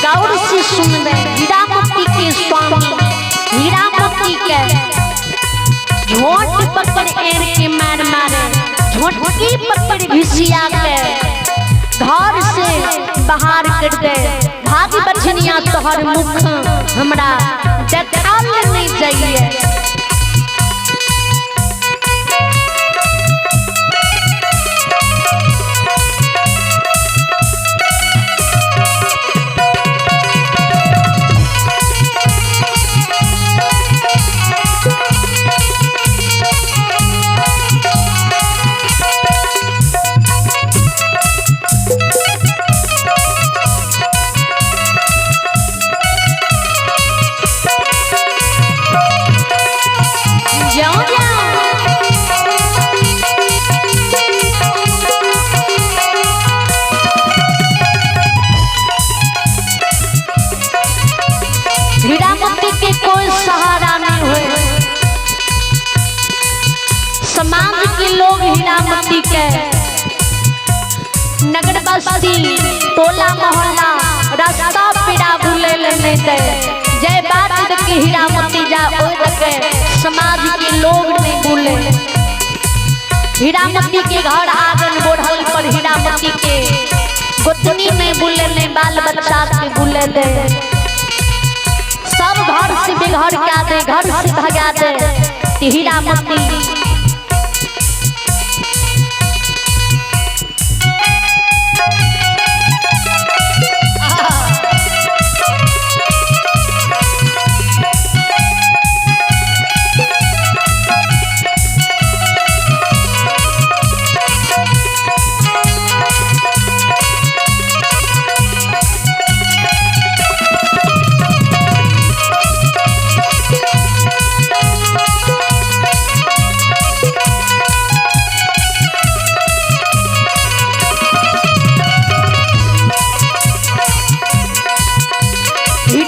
गौर से सुनबे हीरामती के स्वामी हीरामती के झोट पकड़ एर के मार मारे झोटकी पकड़ घिसिया के घर से बाहर कर दे भाग बचनिया तोहर मुख हमरा देखाल नहीं चाहिए। हीरामती के कोई सहारा नहीं हुए, समाज के लोग हीरामती के नगर बस्ती टोला मोहल्ला रास्ता पेड़ा भूले लेने दे जय बात तक हीरामती जा ओए तक समाज के लोग नहीं भूले। हीरामती के घर आंगन बोढ़ल पर हीरामती के गोतनी में भूले ले बाल बच्चा के भूले दे सब घर से बेघर क्या दे घर से भगा दे हीरामती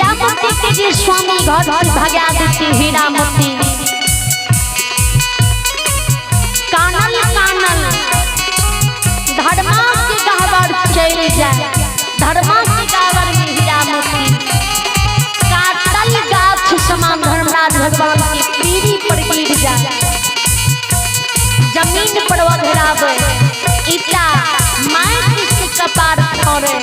स्वामी घर भगा देती हीरामती कानल कानल धर्मा के गहवर चल जाए धर्मा के गहवर में हीरामती काटल गाछ समान धर्मराज भगवान की पीढ़ी पर गिर जाए जमीन पर वघरावे ईटा माटी से कपार फोड़े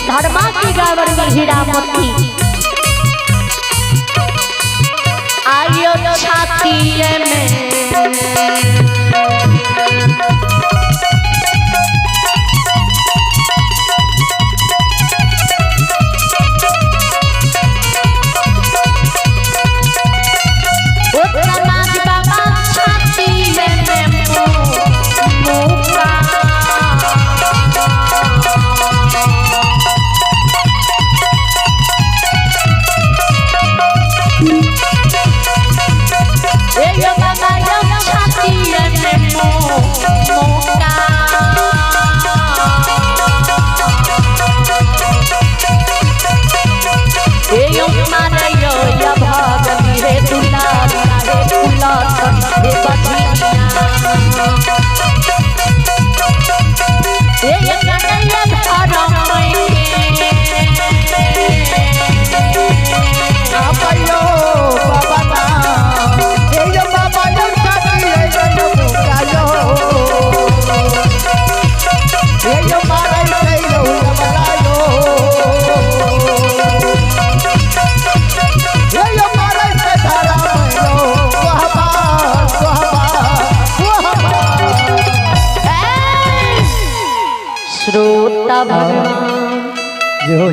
धर्मा की गावर में हीरामती आयो छाती में छाती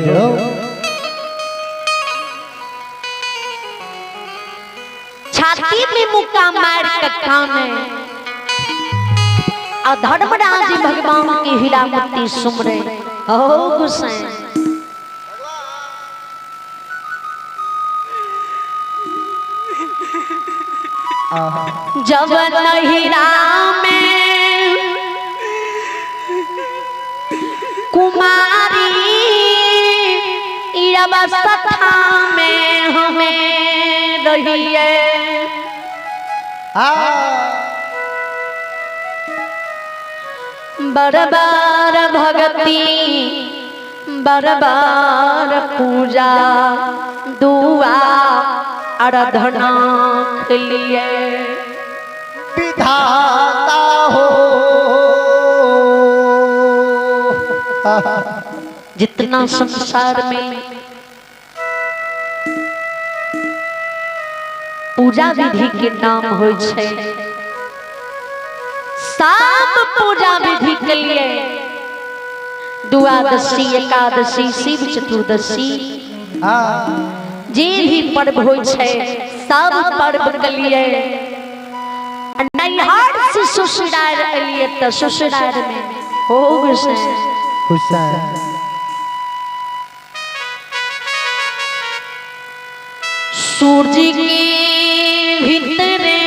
जय हो छाती में मुक्का मार के काने और धड़बड़ाजी भगवान की हीरा मोती सुमरे हो गुसैन जब हीरा में कुमारी अवस्था में हमें रही है बरबार भक्ति बरबार पूजा दुआ आराधना के लिए विधाता हो जितना संसार में पूजा विधि के नाम होय छे सब पूजा विधि के लिए द्वादशी एकादशी शिव चतुर्दशी जे भी पर्व होय छे सब पर्व के लिए नैहर से ससुराल एलिए तो ससुराल में हो सूरज की भीतरे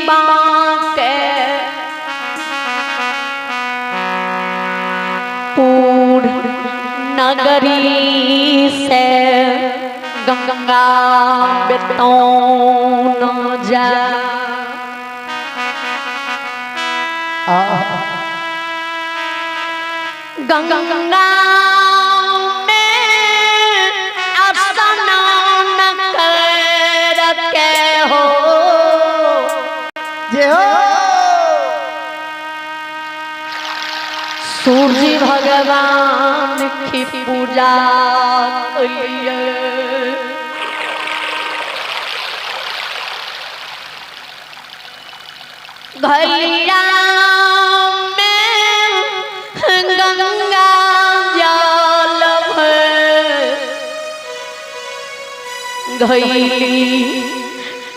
बाके पूर नगरी से गंगा बेतौन जा गंगा सूर्य भगवान की पूजा करिए घलिया में गंगा जल घैली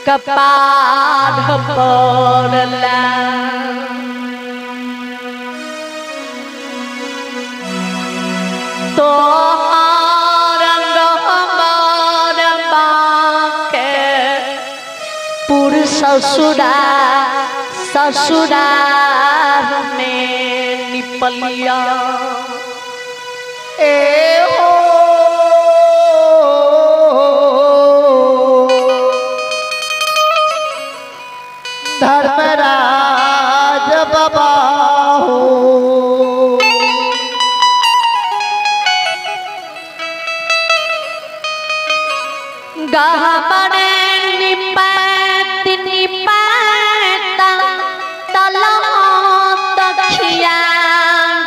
कपाट पड़ला तो पुर ससुराल में निपलिया ए हो धर्मराज बाबा हो गहमने निपैत निपैत तलत खिया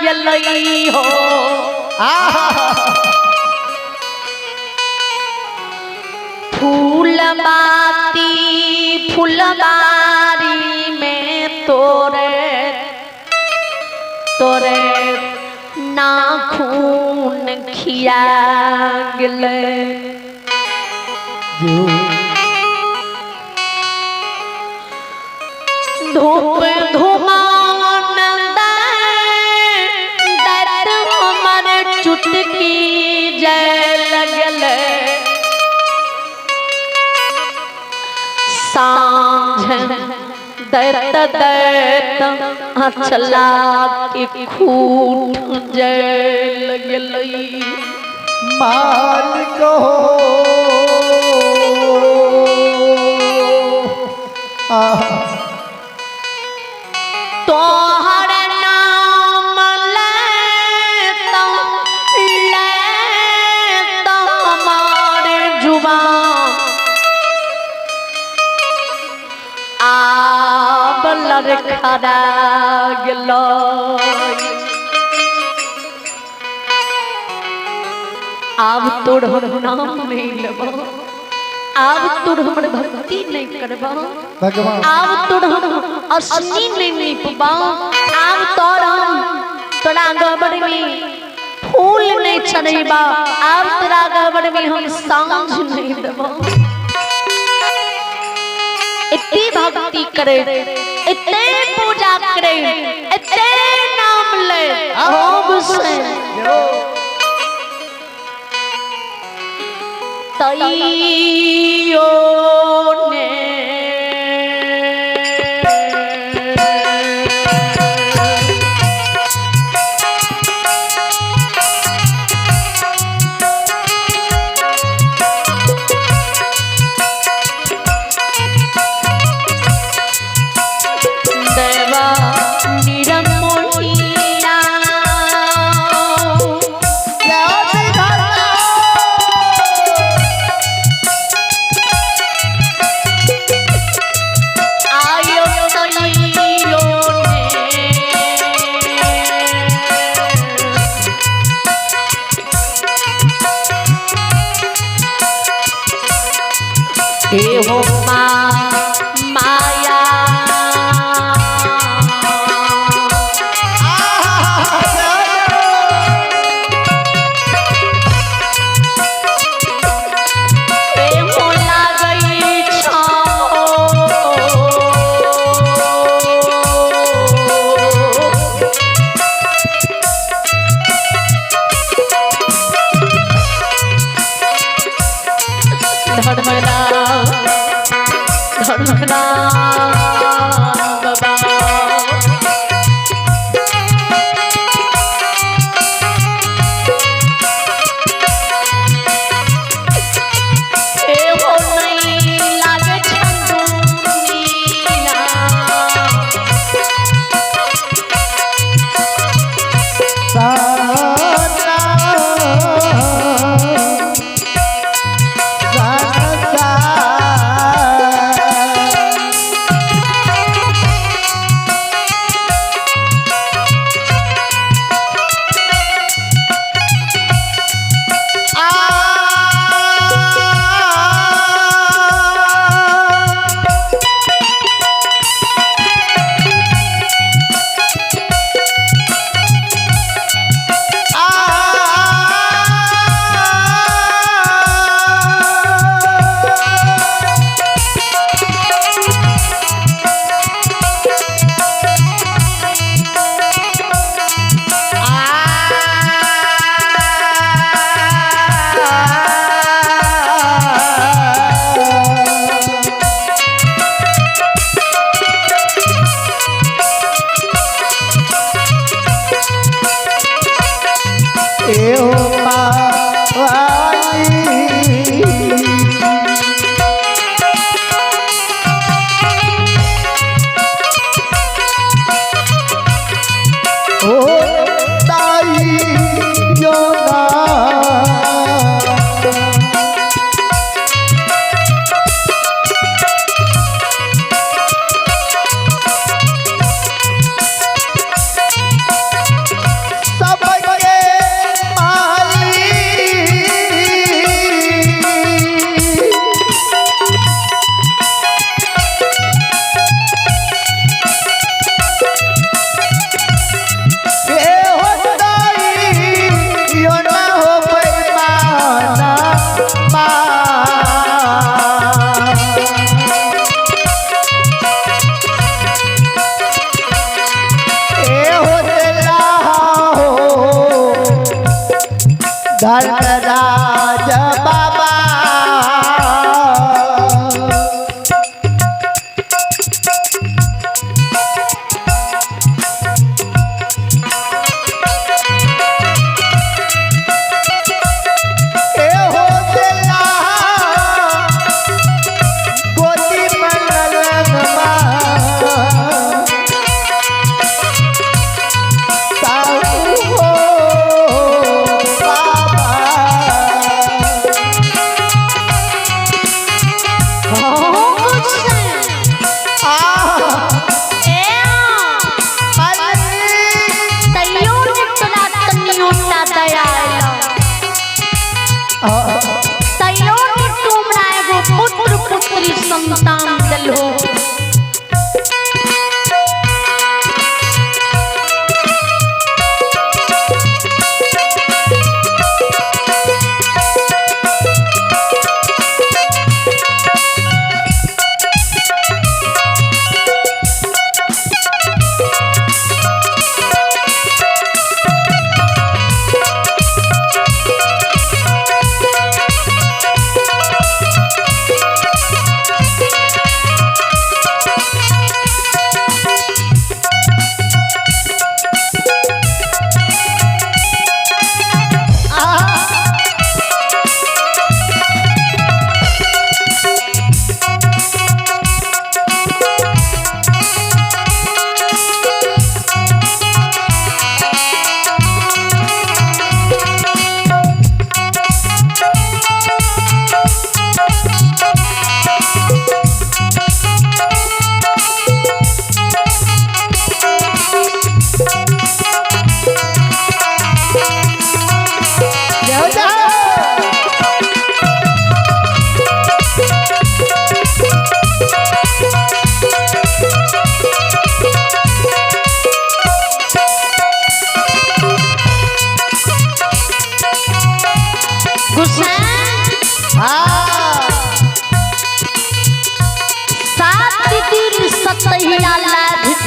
गेलई हो फूलबाती फुलबारी में तोरे तोरे नाखून खिया गेले धूप धुमान दर्द हमर चुटकी जय लगल सांझ दर्द दर्द अचला के खूट जय लगल मालिक हो तोहर नाम लेता हमार जुबान आब लड़खड़ा गेलो आब तोड़ हम नाम नहीं लेबो आब तोड़ हमर भक्ति नहीं करबो भगवान आब तोड़ हम असली नहीं निपबो आब तोड़ा गबर में फूल नहीं चढ़ेबा अब तेरा गड़बड़ में हम सांझ नहीं देबो। इतनी भक्ति करे, इतने पूजा करे, इतने नाम ले खूब से तैयो ने हो माया हो लागई धर्मरा धर्मरा बाबा हो नहीं लागे छंदुनिया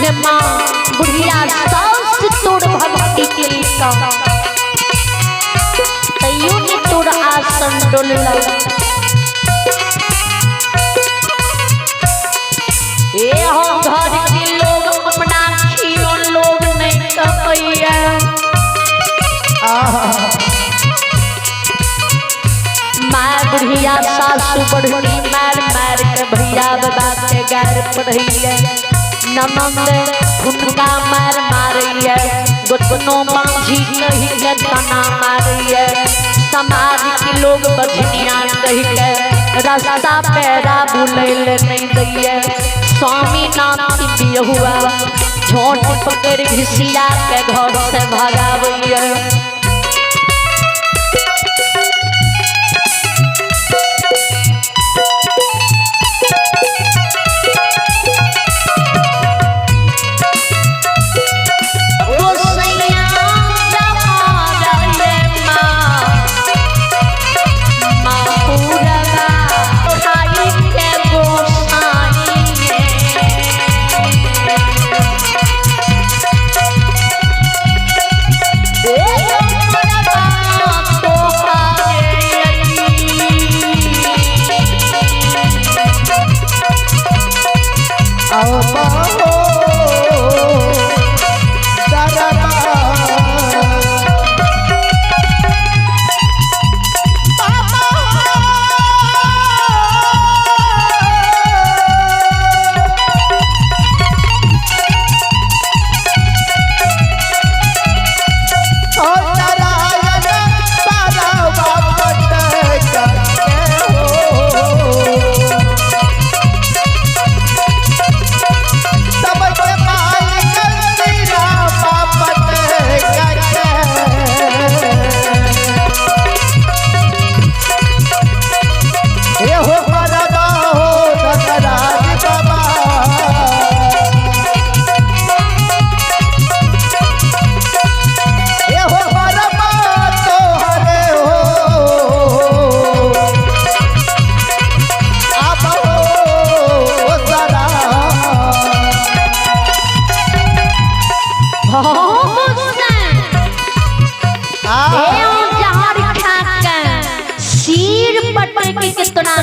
जे माँ बुढ़िया सास तोड़ भक्ति के लिखा तैयो ने तोड़ आसन डोलला ए हो घर के लोग अपना खियो लोग नहीं कहैया माँ बुढ़िया सासु बढ़नी मार मार के भैया बाबा के गार पढ़ैया ननंद हुनका मार मारैया गोतनो मांझी कही के तना मारैया समाज के लोग बझनिया कही के रास्ता पैरा बुलैल नहीं दैया स्वामी नाम की हुआ झोंट पकड़ घिसिया के घर से भगावैया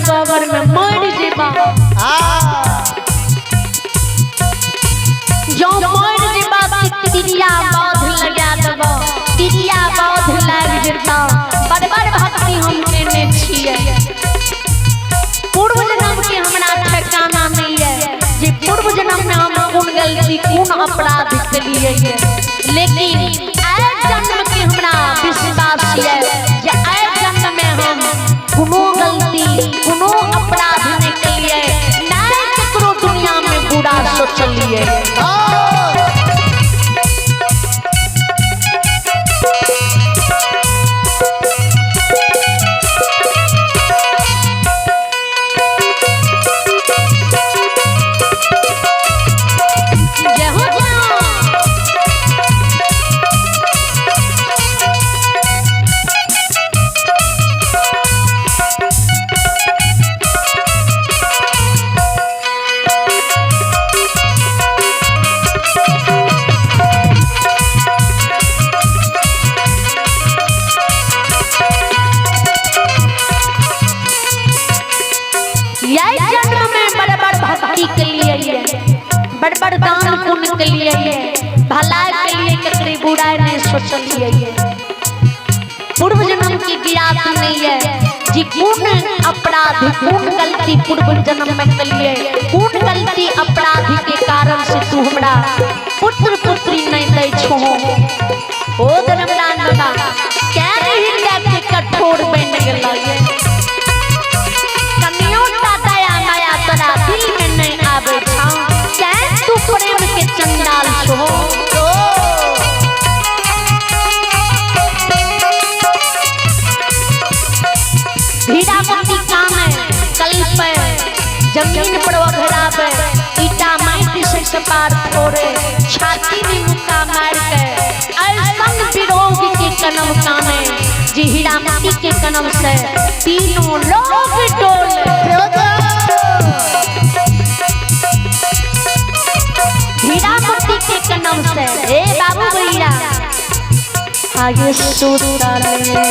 गोबर में मर जेबा जो मर जेबा तिरिया बाध लगा देबा तिरिया बाध लग जेता बड़ बड़ भक्ति हम केने छिए पूर्व जन्म के हमरा ठिकाना नहीं है जे पूर्व जन्म में हम कौन गलती कौन अपराध कलिए लेकिन आए जन्म के हमरा विश्वास है जे आए जन्म में हम कोनो गलती कोनो अपराध नहीं कलिए ना ककरो दुनिया में बुरा सोचलिए बड़ दान पुण्य के लिए भलाई के लिए ककरी बुराई नहीं सोचलिए पूर्व जन्म की गिरात नहीं है जी कौन अपराध कौन गलती पूर्व जन्म में कलिए कौन गलती अपराधी के कारण से तू हमरा पुत्र पुत्री नहीं दे छो ओ धर्मदान बाबा क्या हृदय के कठोर बन गेला कनियो दया माया तोरा दिल में नहीं आवे छा तू प्रेम के चंडाल छो हीरामती काम कल पे जमीन पर घरावे ईटा माटी से सपार फोड़े छाती में मुक्का मार के ऐसन विरोध के कनम काने जी हीरामती के कनम से तीनों लोग डोले हीरामती आगे सुतले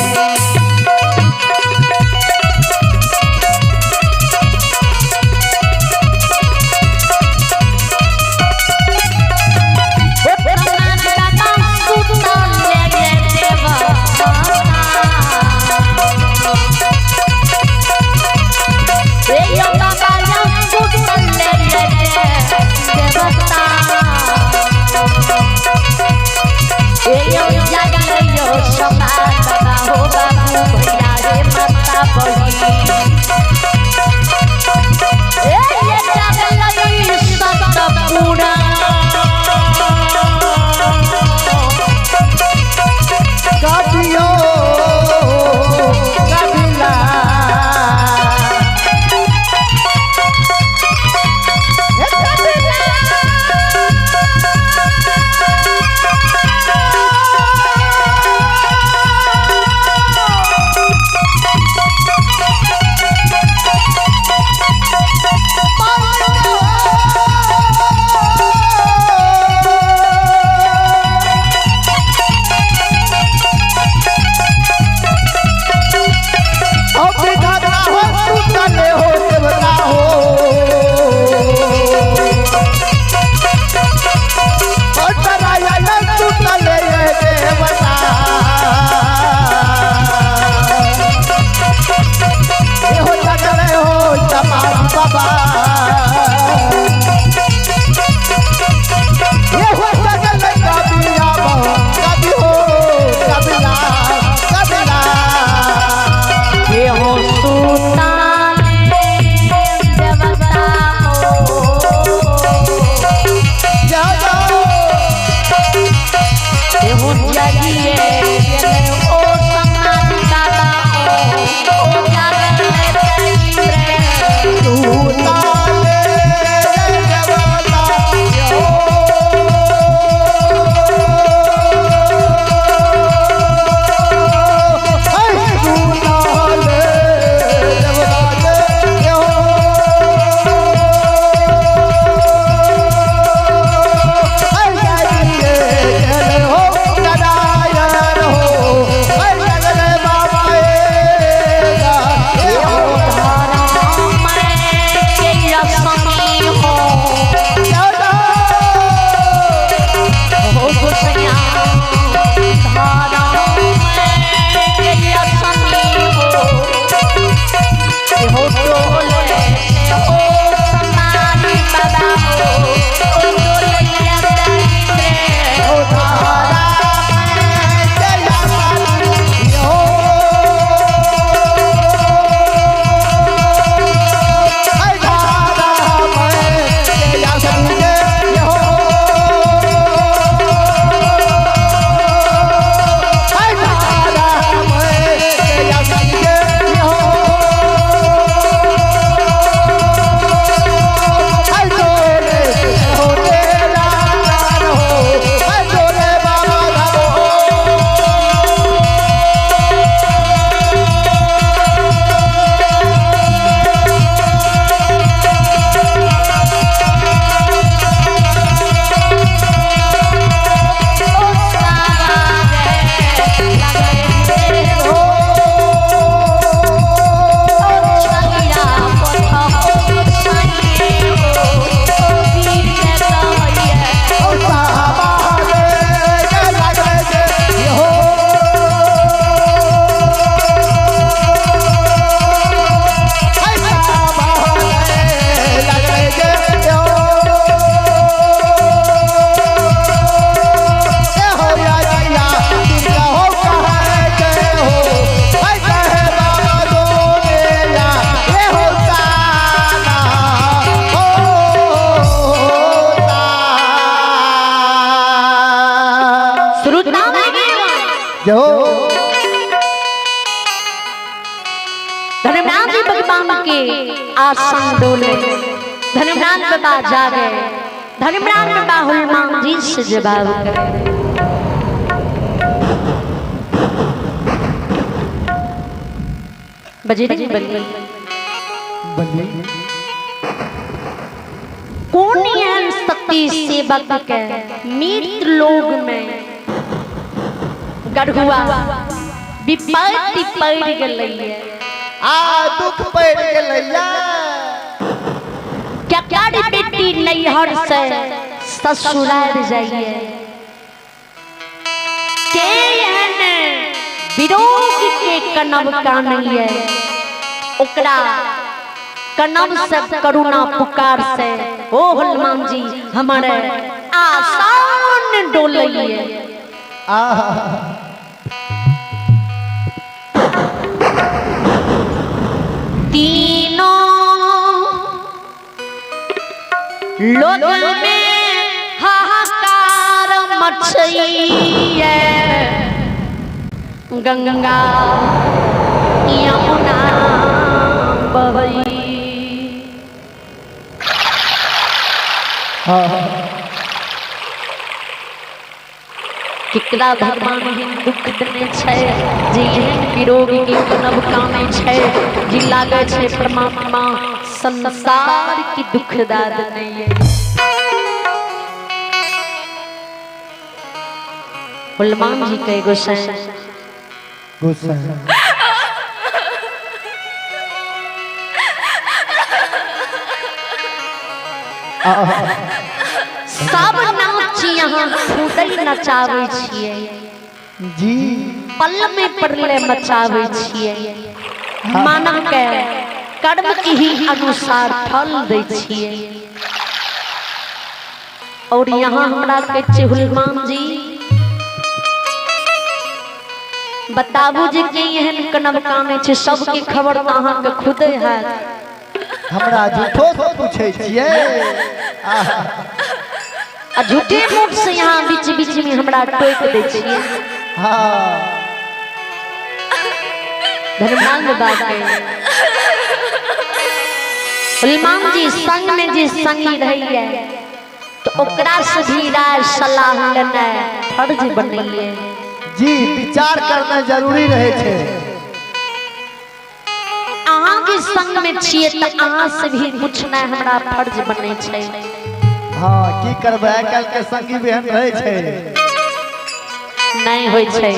जो धर्मराज जी भगवान के आसन डोले, धर्मराज बाबा जागे, धर्मराज बाबा हनुमान जी से जवाब करे। बजरंग बली बली कौन है सती सेवक के मित्र लोग में गढ़ुआ विपत्ति पड़ गई दुख पड़ गलैया क्या क्या रे बेटी नैहर से ससुराल जाइए के यहन विरोग के कनव कानैया ओकरा कनव से करुणा पुकार से ओ हनुमान जी हमारे आसान डोलैया तीनों लोग में हाहाकार मचैया गंगा यमुना बहई केकरा भगवान एहन दुख देने छै जे एहन विरोग के कनव काने छै जे लागे छै परमात्मा संसार की दुख दाद नहीं है। हनुमान जी के गोसाई सब नाच यहाँ खुदै नचावे छियै जी पल में पड़ले मचावे छियै मानव के कर्म के ही अनुसार फल दै छियै और यहाँ हमरा के हनुमान जी बताबू जे के एहन कनव काने छै सबके खबर त अहाँ के खुदे है हमरा झूठो से पूछे छियै आ झूठे मुख से यहाँ बीच बीच में हमरा टोक दे छियै धर्मांग बाटे हनुमान जी संग में जे संगी रहिए तो ओकरा से भी राय सलाह लेना फर्ज बनैए जी विचार करना जरूरी रहे छे अहाँ के संग में छिए त अहाँ से भी पूछना हमरा फर्ज बने छै हाँ की करबै आइ काल्हि के संगी बहन रहे छे नहीं होय छै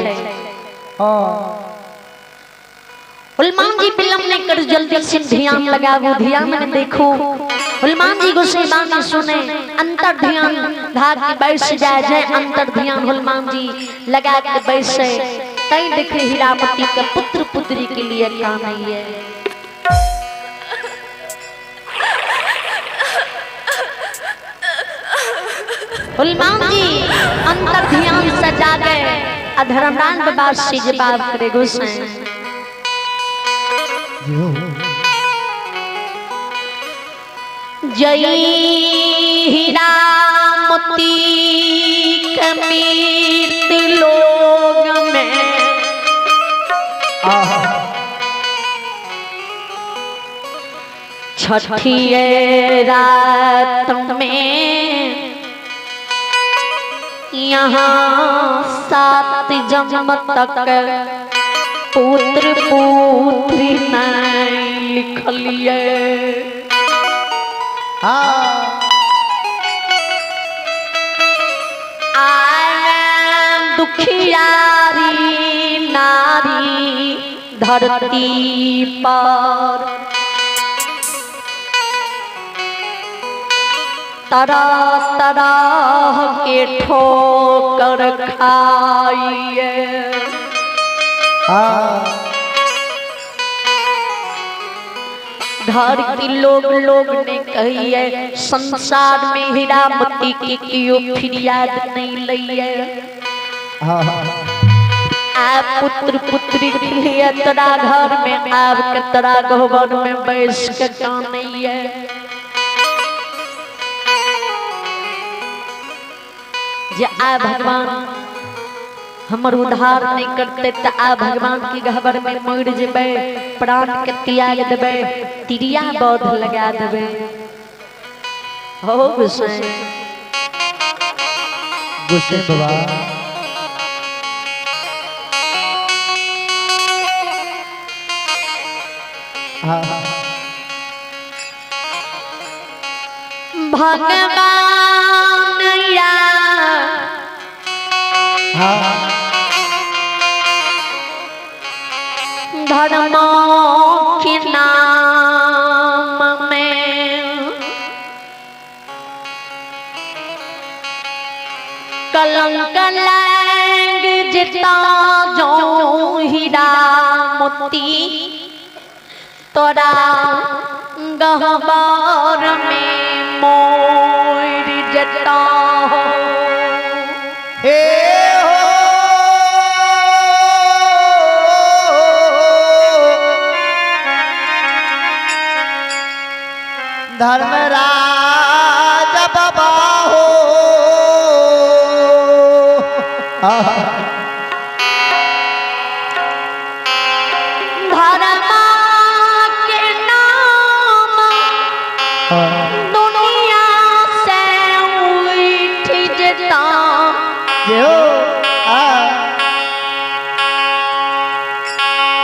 हनुमान जी विलम्ब नहीं कर जल्दी से ध्यान लगाओ ध्यान में देखो हनुमान जी गोसाई बानी सुने अंतर ध्यान भाग के बैठ जाए जय अंतर ध्यान हनुमान जी लगा के बैठे तई देखे हीरामती के पुत्र पुत्री के लिए काम है हनुमान जी अंतर ध्यान से जागे अधर्मराज बाबा से जवाब करे गोसाई जय हीरामती कमीर्त लोग में छठिए रात में यहाँ 7 जन्म तक पुत्र पुत्री नहीं लिखलिए दुखियारी नारी धरती पर तरह तरह के ठोकर खाइए घर के लोग ने कहिए संसार में हीरामती की क्यों फरियाद नहीं लइए आ पुत्र पुत्री के लिए तोरा घर में आब के तोरा गहबर में बैठ के कानैया जे आ भगवान हमर उद्धार नहीं करते त आ भगवान के गहबर में मर जेबे प्राण के त्याग देबे तिरिया बौध लगा देबे हो गोसाई बाबा भगवान या धर्मों के नाम में कलंक लग जिता जो हीरा मोती तोरा गहबर में मोर जता हो हे हो धर्मराज बाबा हो धर्मा के नाम दुनिया से उठ जता ये हो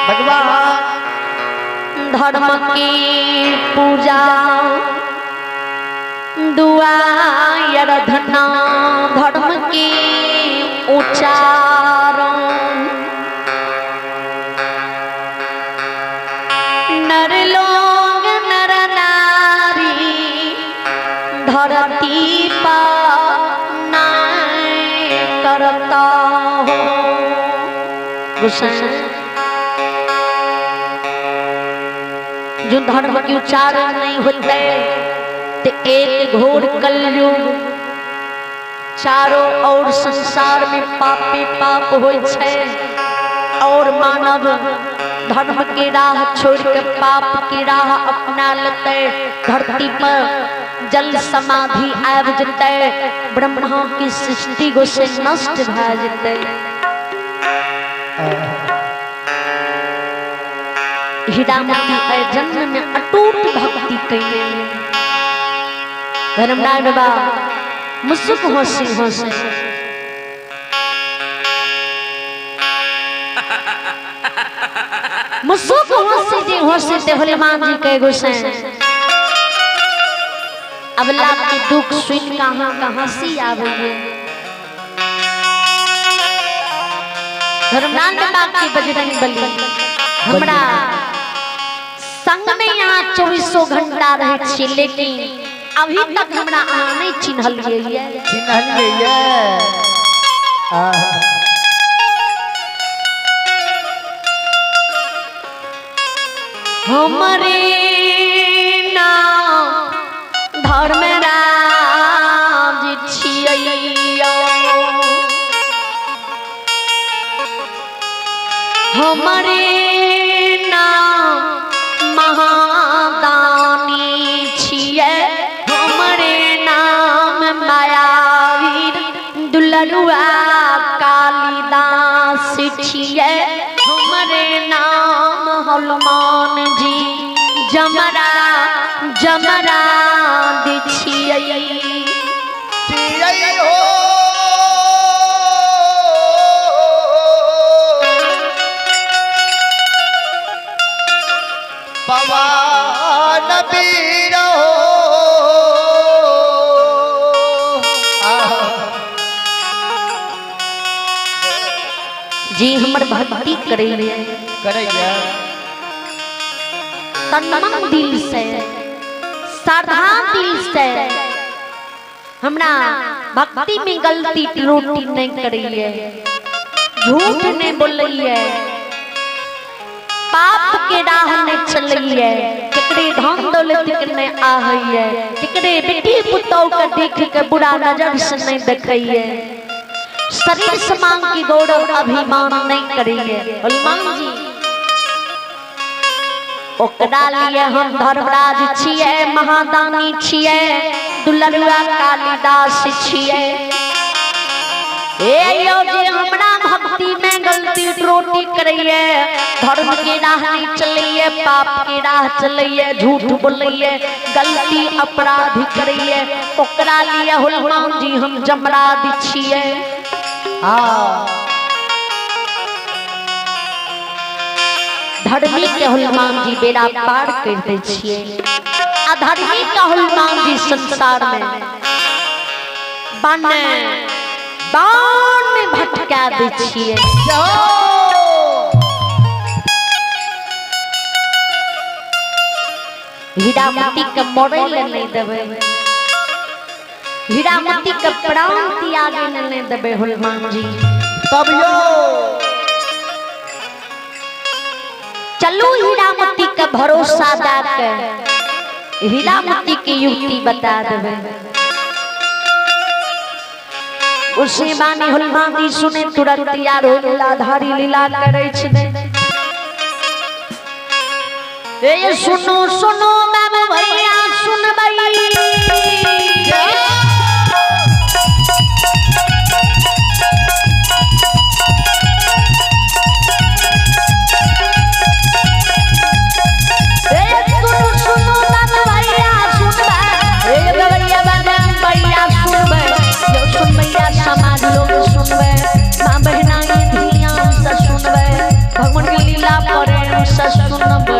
भगवान धर्म की पूजा दुआ आराधना धर्म की उच्चारण नर लोग नर नारी धरती पर नहीं करता हो जो धर्म की उच्चारण नहीं होते तो एक घोर कलयुग चारों ओर संसार में पापे पाप होय छे और मानव धर्म की राह छोड़ के पाप की राह अपना लेते धरती पर जल समाधि आब जते ब्रह्मा की सृष्टि को से नष्ट भ जते हीरामती के जन्म में अटूट भक्ति कैले धर्मराज बाबा मुसुक होसी होसी मुसुक होसी जे होसी ते हनुमान जी के गुस्से अब लाभ के दुख सुन कहां का हंसी आवे धर्मराज बाबा की बजरंग बली हमरा संग में यहाँ 24 घंटा रहे छी लेकिन अभी तक हमरा अहाँ नहीं चिन्हलिए हमरे नाम धर्मराज छियैया हमरे दुलरुआ कालिदास छिए हमरे नाम हनुमान जी जमरा जमरा दिछिए हो पवन वीर जी हमर भक्ति करैया तन मन दिल से श्रद्धा दिल से हमरा भक्ति में गलती त्रुटि नहीं करिए झूठ नहीं बोलिए पाप के राह नहीं चलिए केकरे धन दौलत के नहीं आहइए केकरे बेटी पुतौ के देख के बुरा नजर से नहीं देखिए शरीर समान की गौरव अभिमान नहीं करिए हनुमान जी ओकरा लिए हम धर्मराज छिए महादानी छिए दुलरुआ कालिदास छिए ए यो जे हमरा भक्ति में गलती त्रुटि करिए धर्म के राह नहीं चलिए पाप के राह चलिए झूठ बोलिए गलती अपराध करिए ओकरा लिए हनुमान जी हम जमराद छिए धर्मी के हनुमान जी बेड़ा पार कर दे छिए अधर्मी के हनुमान जी संसार में बान भटका दे छिए हीरा मोती के मोड़े ले नहीं देबे, हीरा मोती के प्राण त्यागे नहीं देबे हनुमान जी। तब यो चलू हीरा मोती के भरोसा दाके हीरा मोती की युक्ति बता देबे। उसी बानी हनुमान जी सुने तुरंत तैयार हो लीलाधारी लीला करे छे। ए सुनो सुनो बाबू भैया सुनबई, समाज लोग सुनबे, माँ बहना ध्यान से सुनबे, भगवान की लीला प्रेम से सुनबे।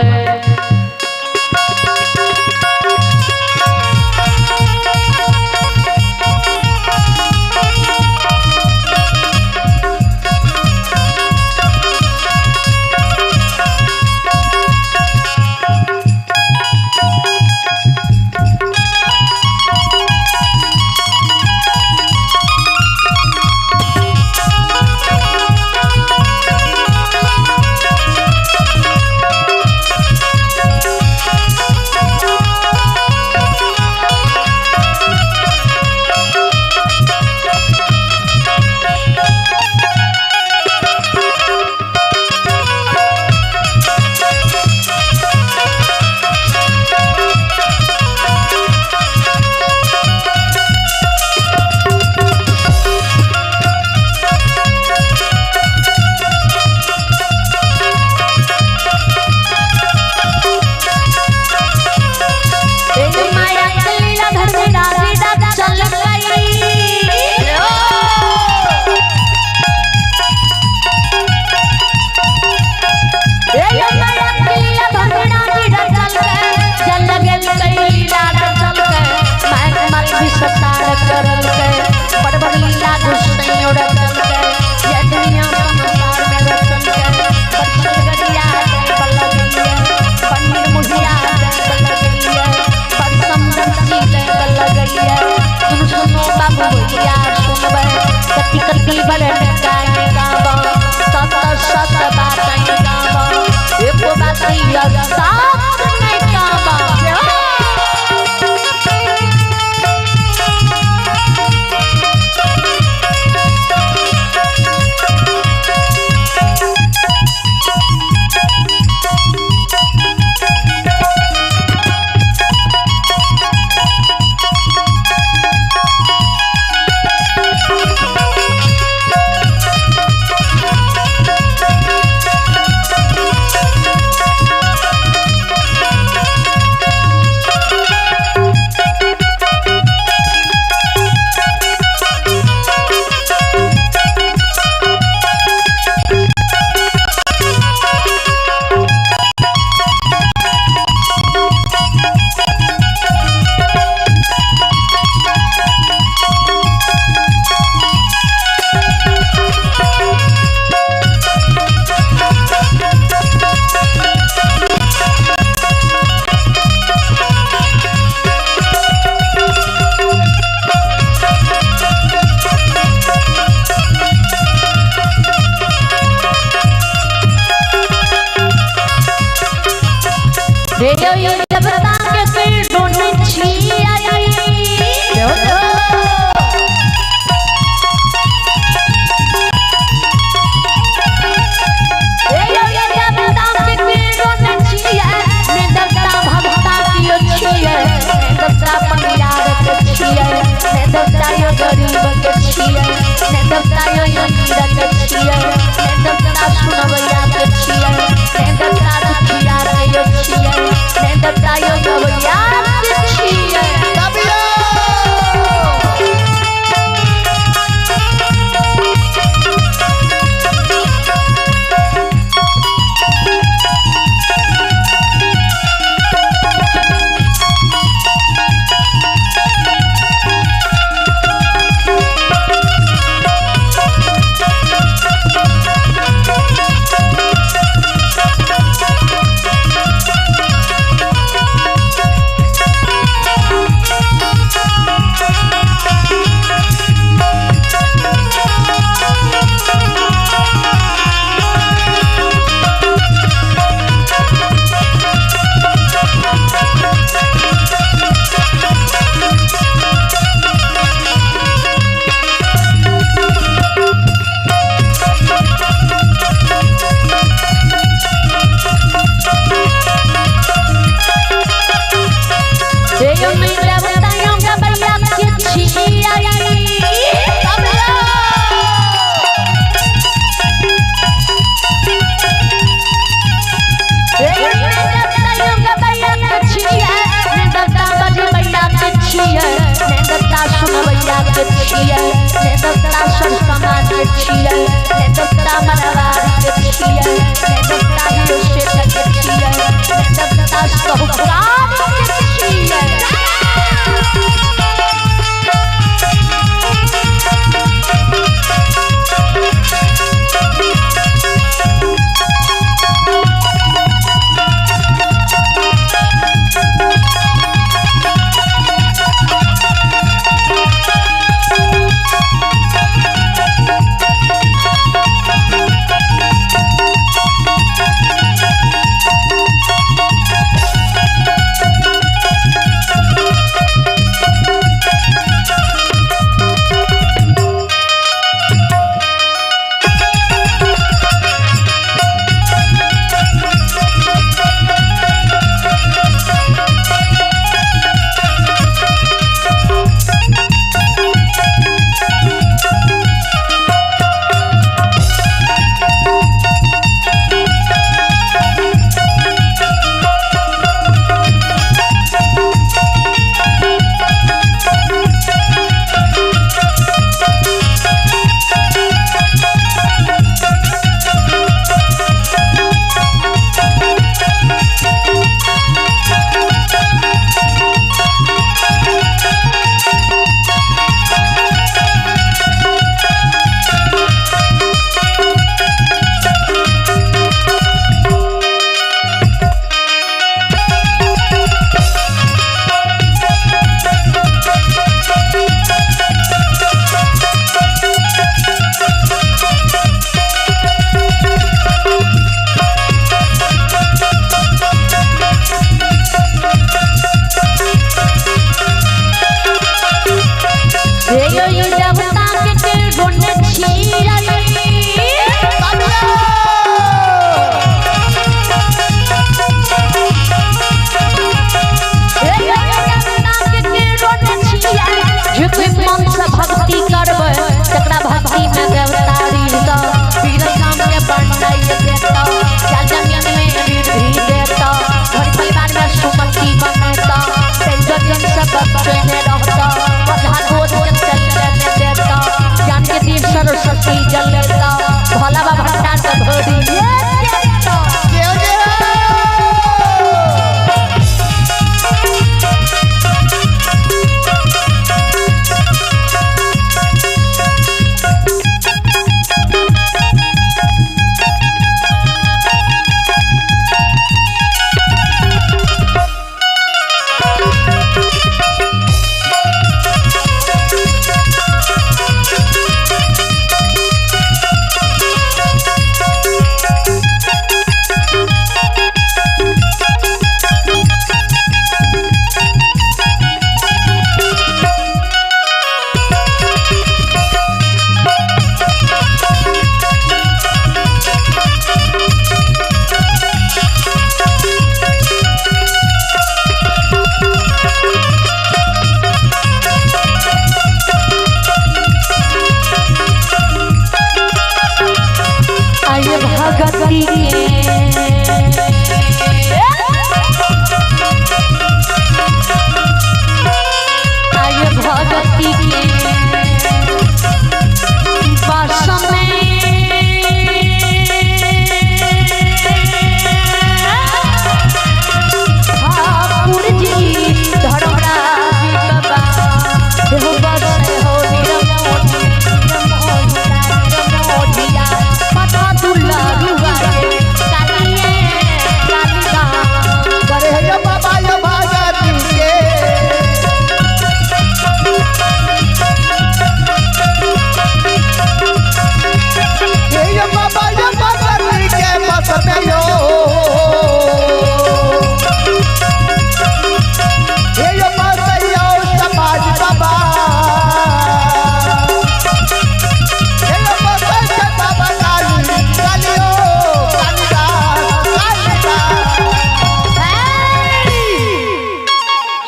भक्ति में देवतारी सा वीर काम के बनाई देता चल जमीन में वृद्धि देता घर परिवार में सुमति बनता टेंशन से बचे में रहता बधा गोद के चलने देता ज्ञान के दीप सरस्वती जल देता भोला बाबा भंडार से भरी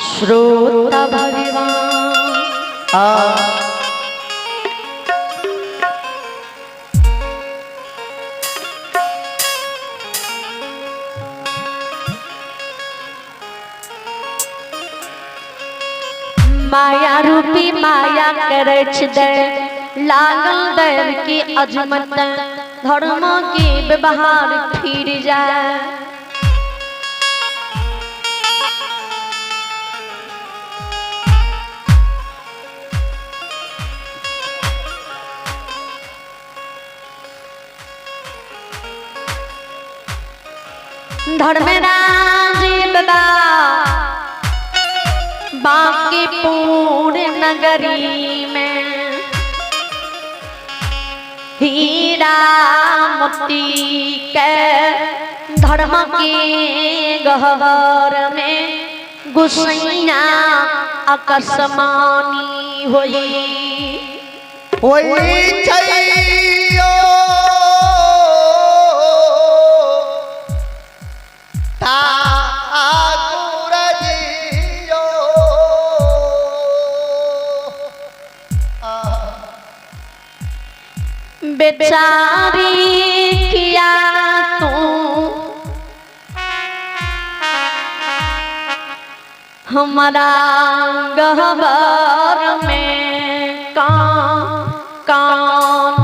श्रोता भगवान माया रूपी माया करे दे लागल देव की अजमत धर्म के व्यवहार फिर जाए धर्मराज बाबा बांकीपुर नगरी में हीरा मोती के धर्म के गहवर में गुसैया आकाशमानी होई छैयो ठाकुर जियो बेचारी किया तू हमारा गहवर में कान